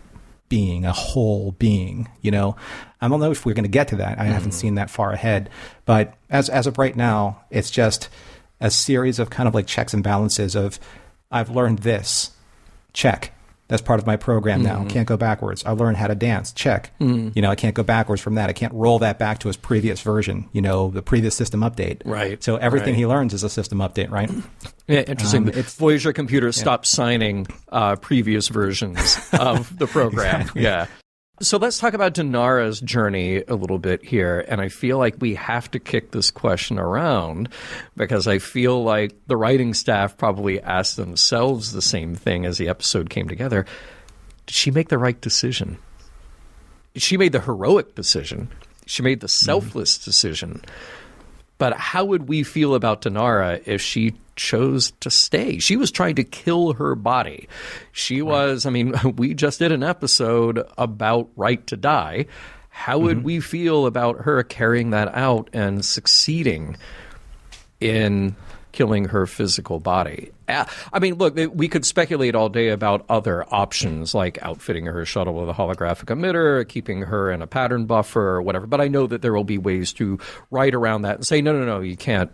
being, a whole being, you know. I don't know if we're going to get to that. I haven't seen that far ahead. But as of right now, it's just a series of kind of like checks and balances of, I've learned this, check. That's part of my program now. Can't go backwards. I learned how to dance. Check. You know, I can't go backwards from that. I can't roll that back to his previous version, you know, the previous system update. Right. So everything he learns is a system update, right? Yeah, interesting. Voyager computers stopped signing previous versions of the program. Exactly. Yeah. So let's talk about Dinara's journey a little bit here. And I feel like we have to kick this question around because I feel like the writing staff probably asked themselves the same thing as the episode came together. Did she make the right decision? She made the heroic decision. She made the selfless decision. But how would we feel about Dinara if she chose to stay? She was trying to kill her body. She was, I mean, we just did an episode about Right to Die. How would we feel about her carrying that out and succeeding in killing her physical body? I mean, look, we could speculate all day about other options, like outfitting her shuttle with a holographic emitter, keeping her in a pattern buffer or whatever. But I know that there will be ways to write around that and say, no, you can't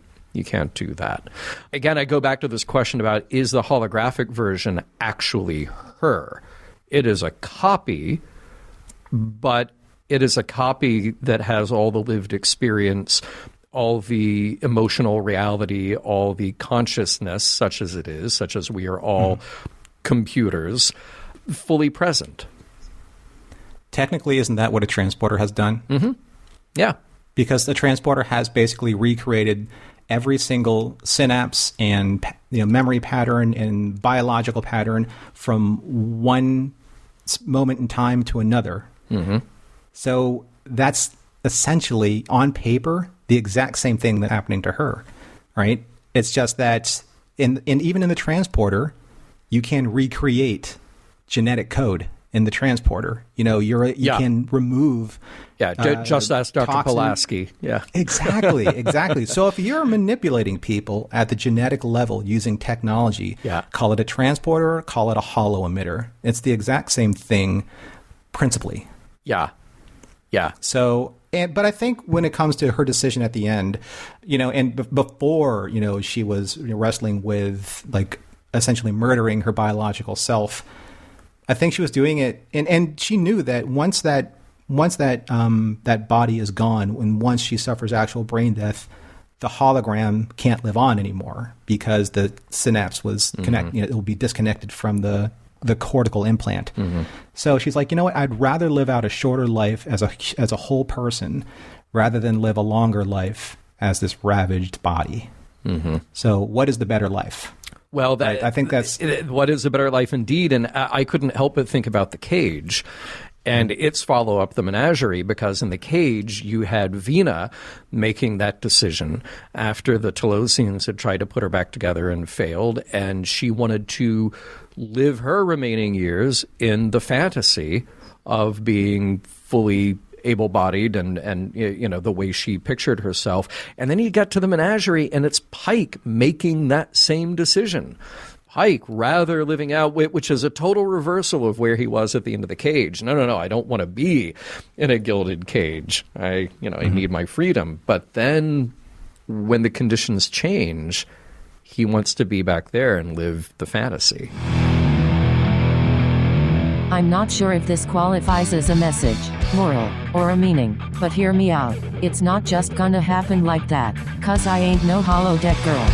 do that. Again, I go back to this question about, is the holographic version actually her? It is a copy, but it is a copy that has all the lived experience, all the emotional reality, all the consciousness, such as it is, such as we are all computers, fully present. Technically, isn't that what a transporter has done? Yeah. Because the transporter has basically recreated every single synapse and memory pattern and biological pattern from one moment in time to another. So that's essentially, on paper, the exact same thing that's happening to her, right? It's just that even in the transporter, you can recreate genetic code in the transporter. You know, you can remove. Yeah, just ask Dr. toxin. Pulaski. Yeah, exactly. So if you're manipulating people at the genetic level using technology, call it a transporter, call it a holo emitter. It's the exact same thing, principally. Yeah. So. But I think when it comes to her decision at the end, and before, she was wrestling with like essentially murdering her biological self, I think she was doing it, and she knew that once that body is gone, and once she suffers actual brain death, the hologram can't live on anymore because the synapse was connected. It will be disconnected from the cortical implant. So she's like, you know what? I'd rather live out a shorter life as a whole person rather than live a longer life as this ravaged body. So what is the better life? Well, I think that's what is a better life indeed. And I couldn't help but think about the cage and its follow-up, the menagerie, because in the cage you had Vina making that decision after the Telosians had tried to put her back together and failed, and she wanted to live her remaining years in the fantasy of being fully able-bodied and the way she pictured herself. And then you get to the menagerie, and it's Pike making that same decision. Pike rather living out, which is a total reversal of where he was at the end of the cage. No, I don't want to be in a gilded cage. I need my freedom. But then when the conditions change, he wants to be back there and live the fantasy. I'm not sure if this qualifies as a message, moral, or a meaning, but hear me out. It's not just gonna happen like that, 'cause I ain't no holodeck girl.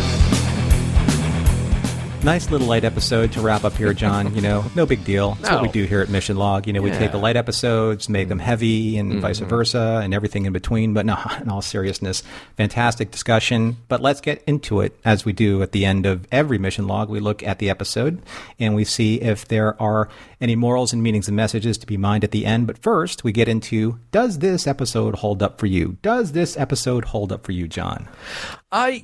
Nice little light episode to wrap up here, John. No big deal. That's what we do here at Mission Log. We take the light episodes, make them heavy, and vice versa, and everything in between. But no, in all seriousness, fantastic discussion. But let's get into it, as we do at the end of every Mission Log. We look at the episode, and we see if there are any morals and meanings and messages to be mined at the end. But first, we get into, does this episode hold up for you? Does this episode hold up for you, John? I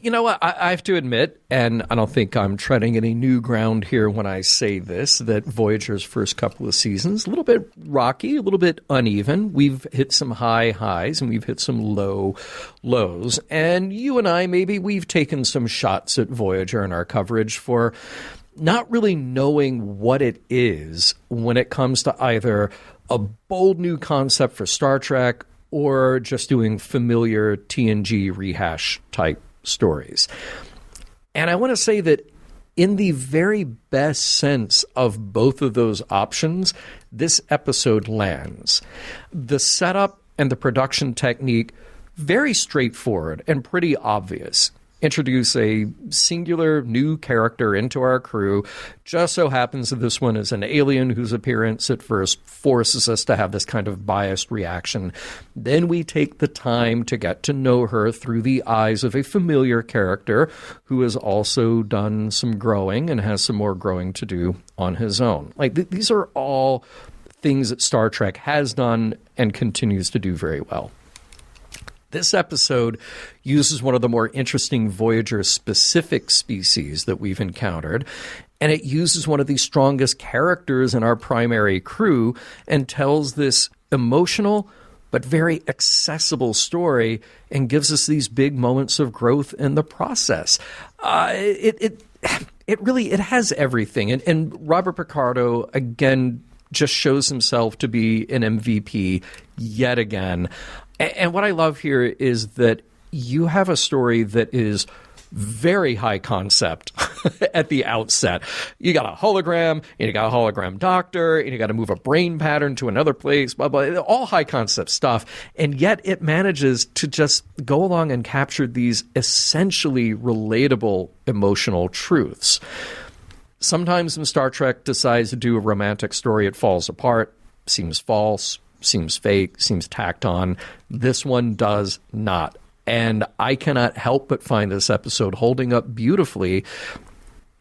have to admit, and I don't think I'm treading any new ground here when I say this, that Voyager's first couple of seasons, a little bit rocky, a little bit uneven. We've hit some high highs and we've hit some low lows. And you and I, maybe we've taken some shots at Voyager in our coverage for not really knowing what it is when it comes to either a bold new concept for Star Trek or just doing familiar TNG rehash type stories. And I want to say that in the very best sense of both of those options, this episode lands. The setup and the production technique, very straightforward and pretty obvious. Introduce a singular new character into our crew. Just so happens that this one is an alien whose appearance at first forces us to have this kind of biased reaction. Then we take the time to get to know her through the eyes of a familiar character who has also done some growing and has some more growing to do on his own. Like these are all things that Star Trek has done and continues to do very well. This episode uses one of the more interesting Voyager-specific species that we've encountered, and it uses one of the strongest characters in our primary crew and tells this emotional but very accessible story and gives us these big moments of growth in the process. It really has everything. And Robert Picardo, again, just shows himself to be an MVP yet again. And what I love here is that you have a story that is very high concept at the outset. You got a hologram, and you got a hologram doctor, and you got to move a brain pattern to another place, blah, blah, all high concept stuff. And yet it manages to just go along and capture these essentially relatable emotional truths. Sometimes when Star Trek decides to do a romantic story, it falls apart, seems false, seems fake, seems tacked on. This one does not. And I cannot help but find this episode holding up beautifully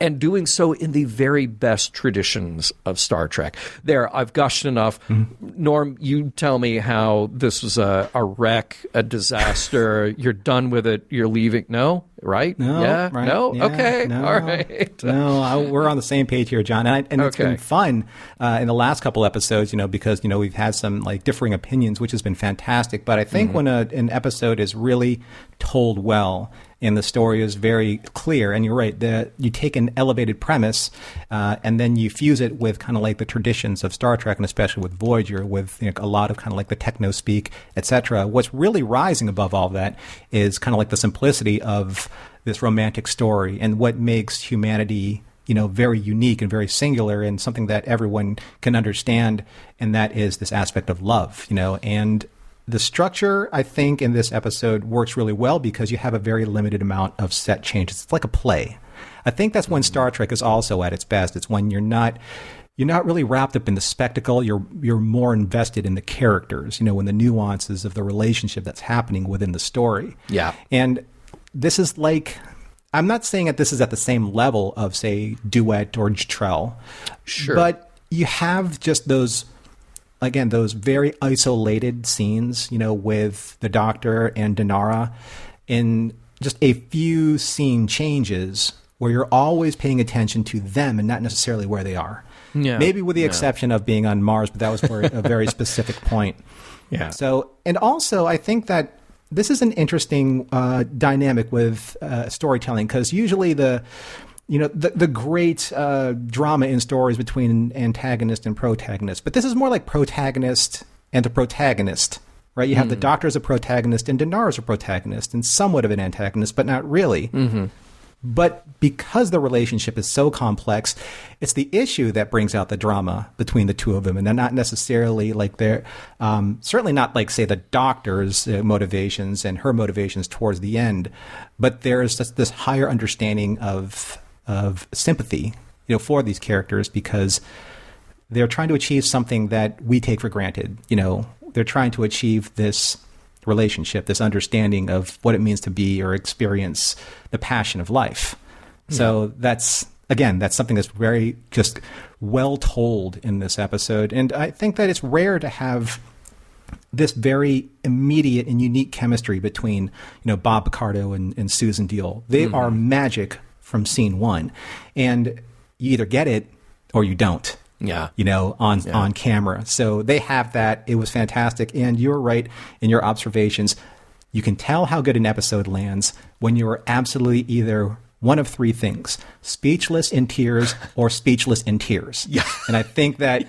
and doing so in the very best traditions of Star Trek. There, I've gushed enough. Norm, you tell me how this was a wreck, a disaster. You're done with it. You're leaving. No? Right? No. Yeah? Right. No? Yeah, okay. no, all right. No, we're on the same page here, John. And it's Okay. been fun in the last couple episodes, because, we've had some like differing opinions, which has been fantastic. But I think when an episode is really told well and the story is very clear, and you're right, you take an elevated premise and then you fuse it with kind of like the traditions of Star Trek, and especially with Voyager, with a lot of kind of like the techno speak, etc. What's really rising above all that is kind of like the simplicity of this romantic story and what makes humanity, very unique and very singular and something that everyone can understand. And that is this aspect of love, and the structure, I think, in this episode works really well because you have a very limited amount of set changes. It's like a play. I think that's when Star Trek is also at its best. It's when you're not really wrapped up in the spectacle. You're more invested in the characters, in the nuances of the relationship that's happening within the story. Yeah. And this is like, I'm not saying that this is at the same level of, say, Duet or Jetrel. Sure. But you have just those very isolated scenes, with the Doctor and Dinara, in just a few scene changes where you're always paying attention to them and not necessarily where they are. Yeah. Maybe with the exception of being on Mars, but that was for a very specific point. Yeah. So, and also I think that this is an interesting dynamic with storytelling, because usually the great drama in stories between antagonist and protagonist. But this is more like protagonist and the protagonist, right? You have the Doctor as a protagonist and Dinara as a protagonist and somewhat of an antagonist, but not really. Mm-hmm. But because the relationship is so complex, it's the issue that brings out the drama between the two of them. And they're not necessarily like they're certainly not like, say, the Doctor's motivations and her motivations towards the end. But there's just this higher understanding of sympathy, for these characters, because they're trying to achieve something that we take for granted. They're trying to achieve this relationship, this understanding of what it means to be or experience the passion of life. Yeah. So that's something that's very just well told in this episode. And I think that it's rare to have this very immediate and unique chemistry between, Bob Picardo and Susan Deal. They are magic from scene one, and you either get it or you don't. Yeah. On camera. So they have that. It was fantastic. And you're right in your observations. You can tell how good an episode lands when you're absolutely either one of three things: speechless in tears or speechless in tears. Yeah. And I think that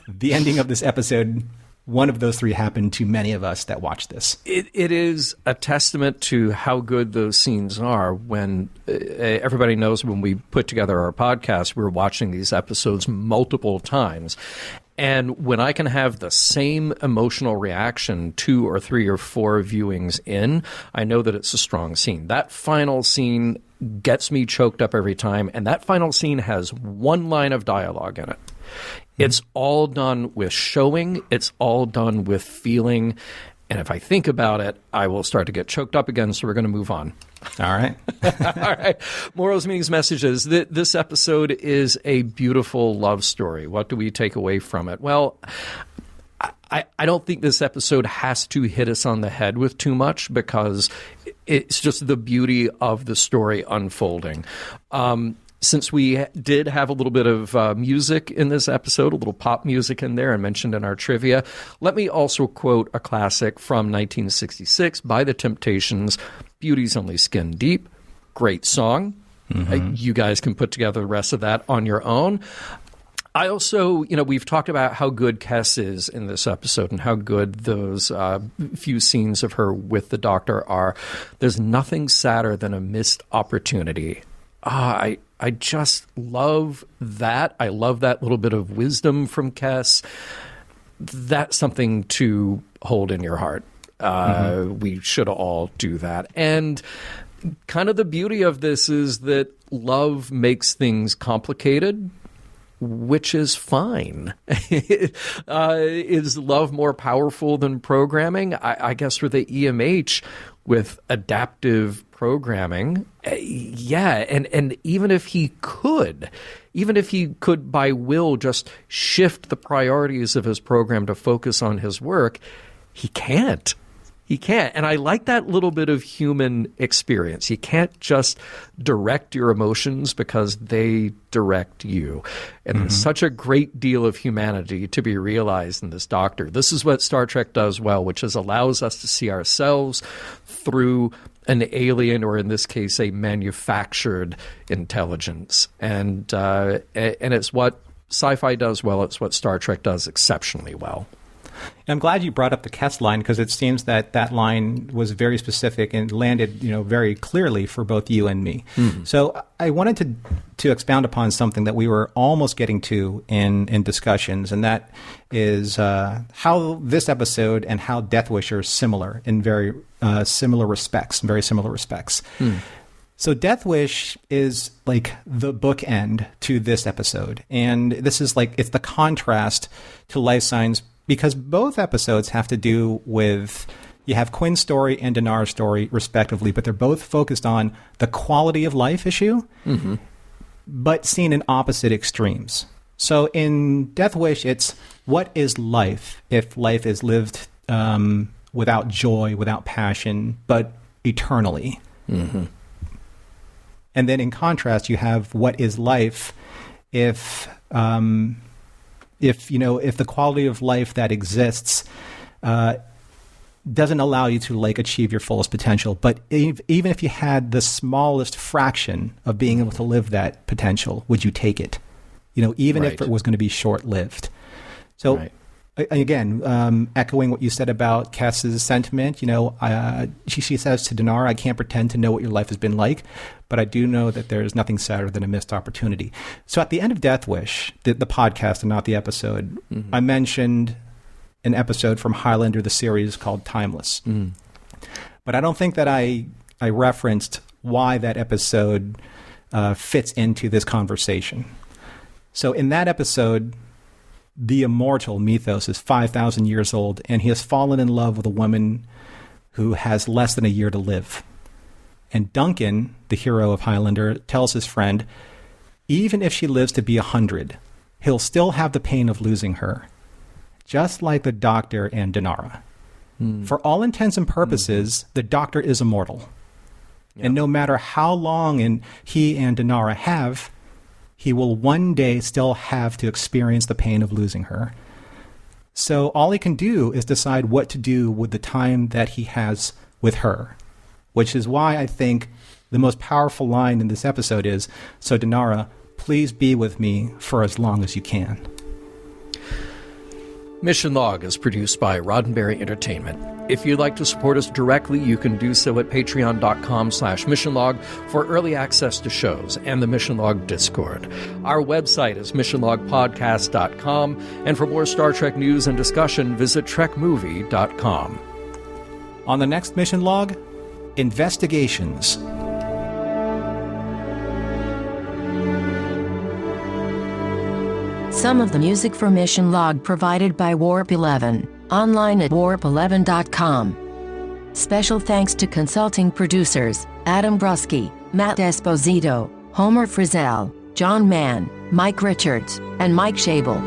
the ending of this episode, one of those three happened to many of us that watch this. It is a testament to how good those scenes are when everybody knows when we put together our podcast, we're watching these episodes multiple times. And when I can have the same emotional reaction 2 or 3 or 4 viewings in, I know that it's a strong scene. That final scene gets me choked up every time, and that final scene has one line of dialogue in it. It's all done with showing. It's all done with feeling. And if I think about it, I will start to get choked up again, so we're going to move on. All right. All right. Morals, meanings, messages. This episode is a beautiful love story. What do we take away from it? Well, I don't think this episode has to hit us on the head with too much because it's just the beauty of the story unfolding. Since we did have a little bit of music in this episode, a little pop music in there and mentioned in our trivia, let me also quote a classic from 1966 by The Temptations, Beauty's Only Skin Deep. Great song. Mm-hmm. You guys can put together the rest of that on your own. I also, we've talked about how good Kes is in this episode and how good those few scenes of her with the Doctor are. There's nothing sadder than a missed opportunity. I just love that. I love that little bit of wisdom from Kes. That's something to hold in your heart. We should all do that. And kind of the beauty of this is that love makes things complicated, which is fine. Is love more powerful than programming? I guess for the EMH with adaptive programming, yeah. And even if he could by will just shift the priorities of his program to focus on his work, he can't. He can't. And I like that little bit of human experience. You can't just direct your emotions because they direct you. And there's such a great deal of humanity to be realized in this Doctor. This is what Star Trek does well, which is allows us to see ourselves through an alien, or in this case, a manufactured intelligence. And it's what Sci-Fi does well. It's what Star Trek does exceptionally well. And I'm glad you brought up the Kes line, because it seems that line was very specific and landed, very clearly for both you and me. Mm-hmm. So I wanted to expound upon something that we were almost getting to in discussions, and that is how this episode and how Death Wish are similar in very similar respects. So Death Wish is like the bookend to this episode, and this is it's the contrast to Lifesigns, because both episodes have to do with, you have Quinn's story and Dinar's story, respectively, but they're both focused on the quality of life issue, but seen in opposite extremes. So in Death Wish, it's what is life if life is lived without joy, without passion, but eternally. Mm-hmm. And then in contrast, you have what is life if the quality of life that exists doesn't allow you to achieve your fullest potential. But even if you had the smallest fraction of being able to live that potential, would you take it? Even if it was going to be short-lived. So again, echoing what you said about Kes's sentiment, she says to Dinar, I can't pretend to know what your life has been like, but I do know that there is nothing sadder than a missed opportunity. So at the end of Death Wish, the podcast and not the episode, I mentioned an episode from Highlander, the series, called Timeless. But I don't think that I referenced why that episode fits into this conversation. So in that episode, the immortal Mythos is 5,000 years old, and he has fallen in love with a woman who has less than a year to live. And Duncan, the hero of Highlander, tells his friend, even if she lives to be 100, he'll still have the pain of losing her, just like the Doctor and Dinara. For all intents and purposes, the Doctor is immortal. Yep. And no matter how long he and Dinara have, he will one day still have to experience the pain of losing her. So all he can do is decide what to do with the time that he has with her, which is why I think the most powerful line in this episode is, "So Dinara, please be with me for as long as you can." Mission Log is produced by Roddenberry Entertainment. If you'd like to support us directly, you can do so at patreon.com/missionlog for early access to shows and the Mission Log Discord. Our website is missionlogpodcast.com, and for more Star Trek news and discussion, visit trekmovie.com. On the next Mission Log, investigations. Some of the music for Mission Log provided by Warp 11, online at warp11.com. Special thanks to consulting producers Adam Brusky, Matt Esposito, Homer Frizzell, John Mann, Mike Richards, and Mike Schabel.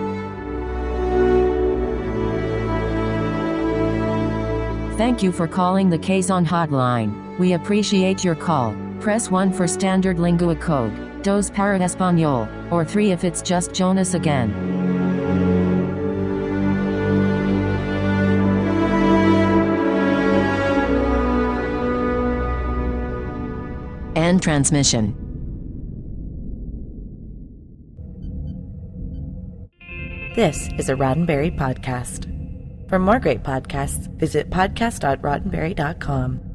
Thank you for calling the Kazon hotline. We appreciate your call. Press 1 for standard lingua code, 2 para español, or 3 if it's just Jonas again. End transmission. This is a Roddenberry podcast. For more great podcasts, visit podcast.roddenberry.com.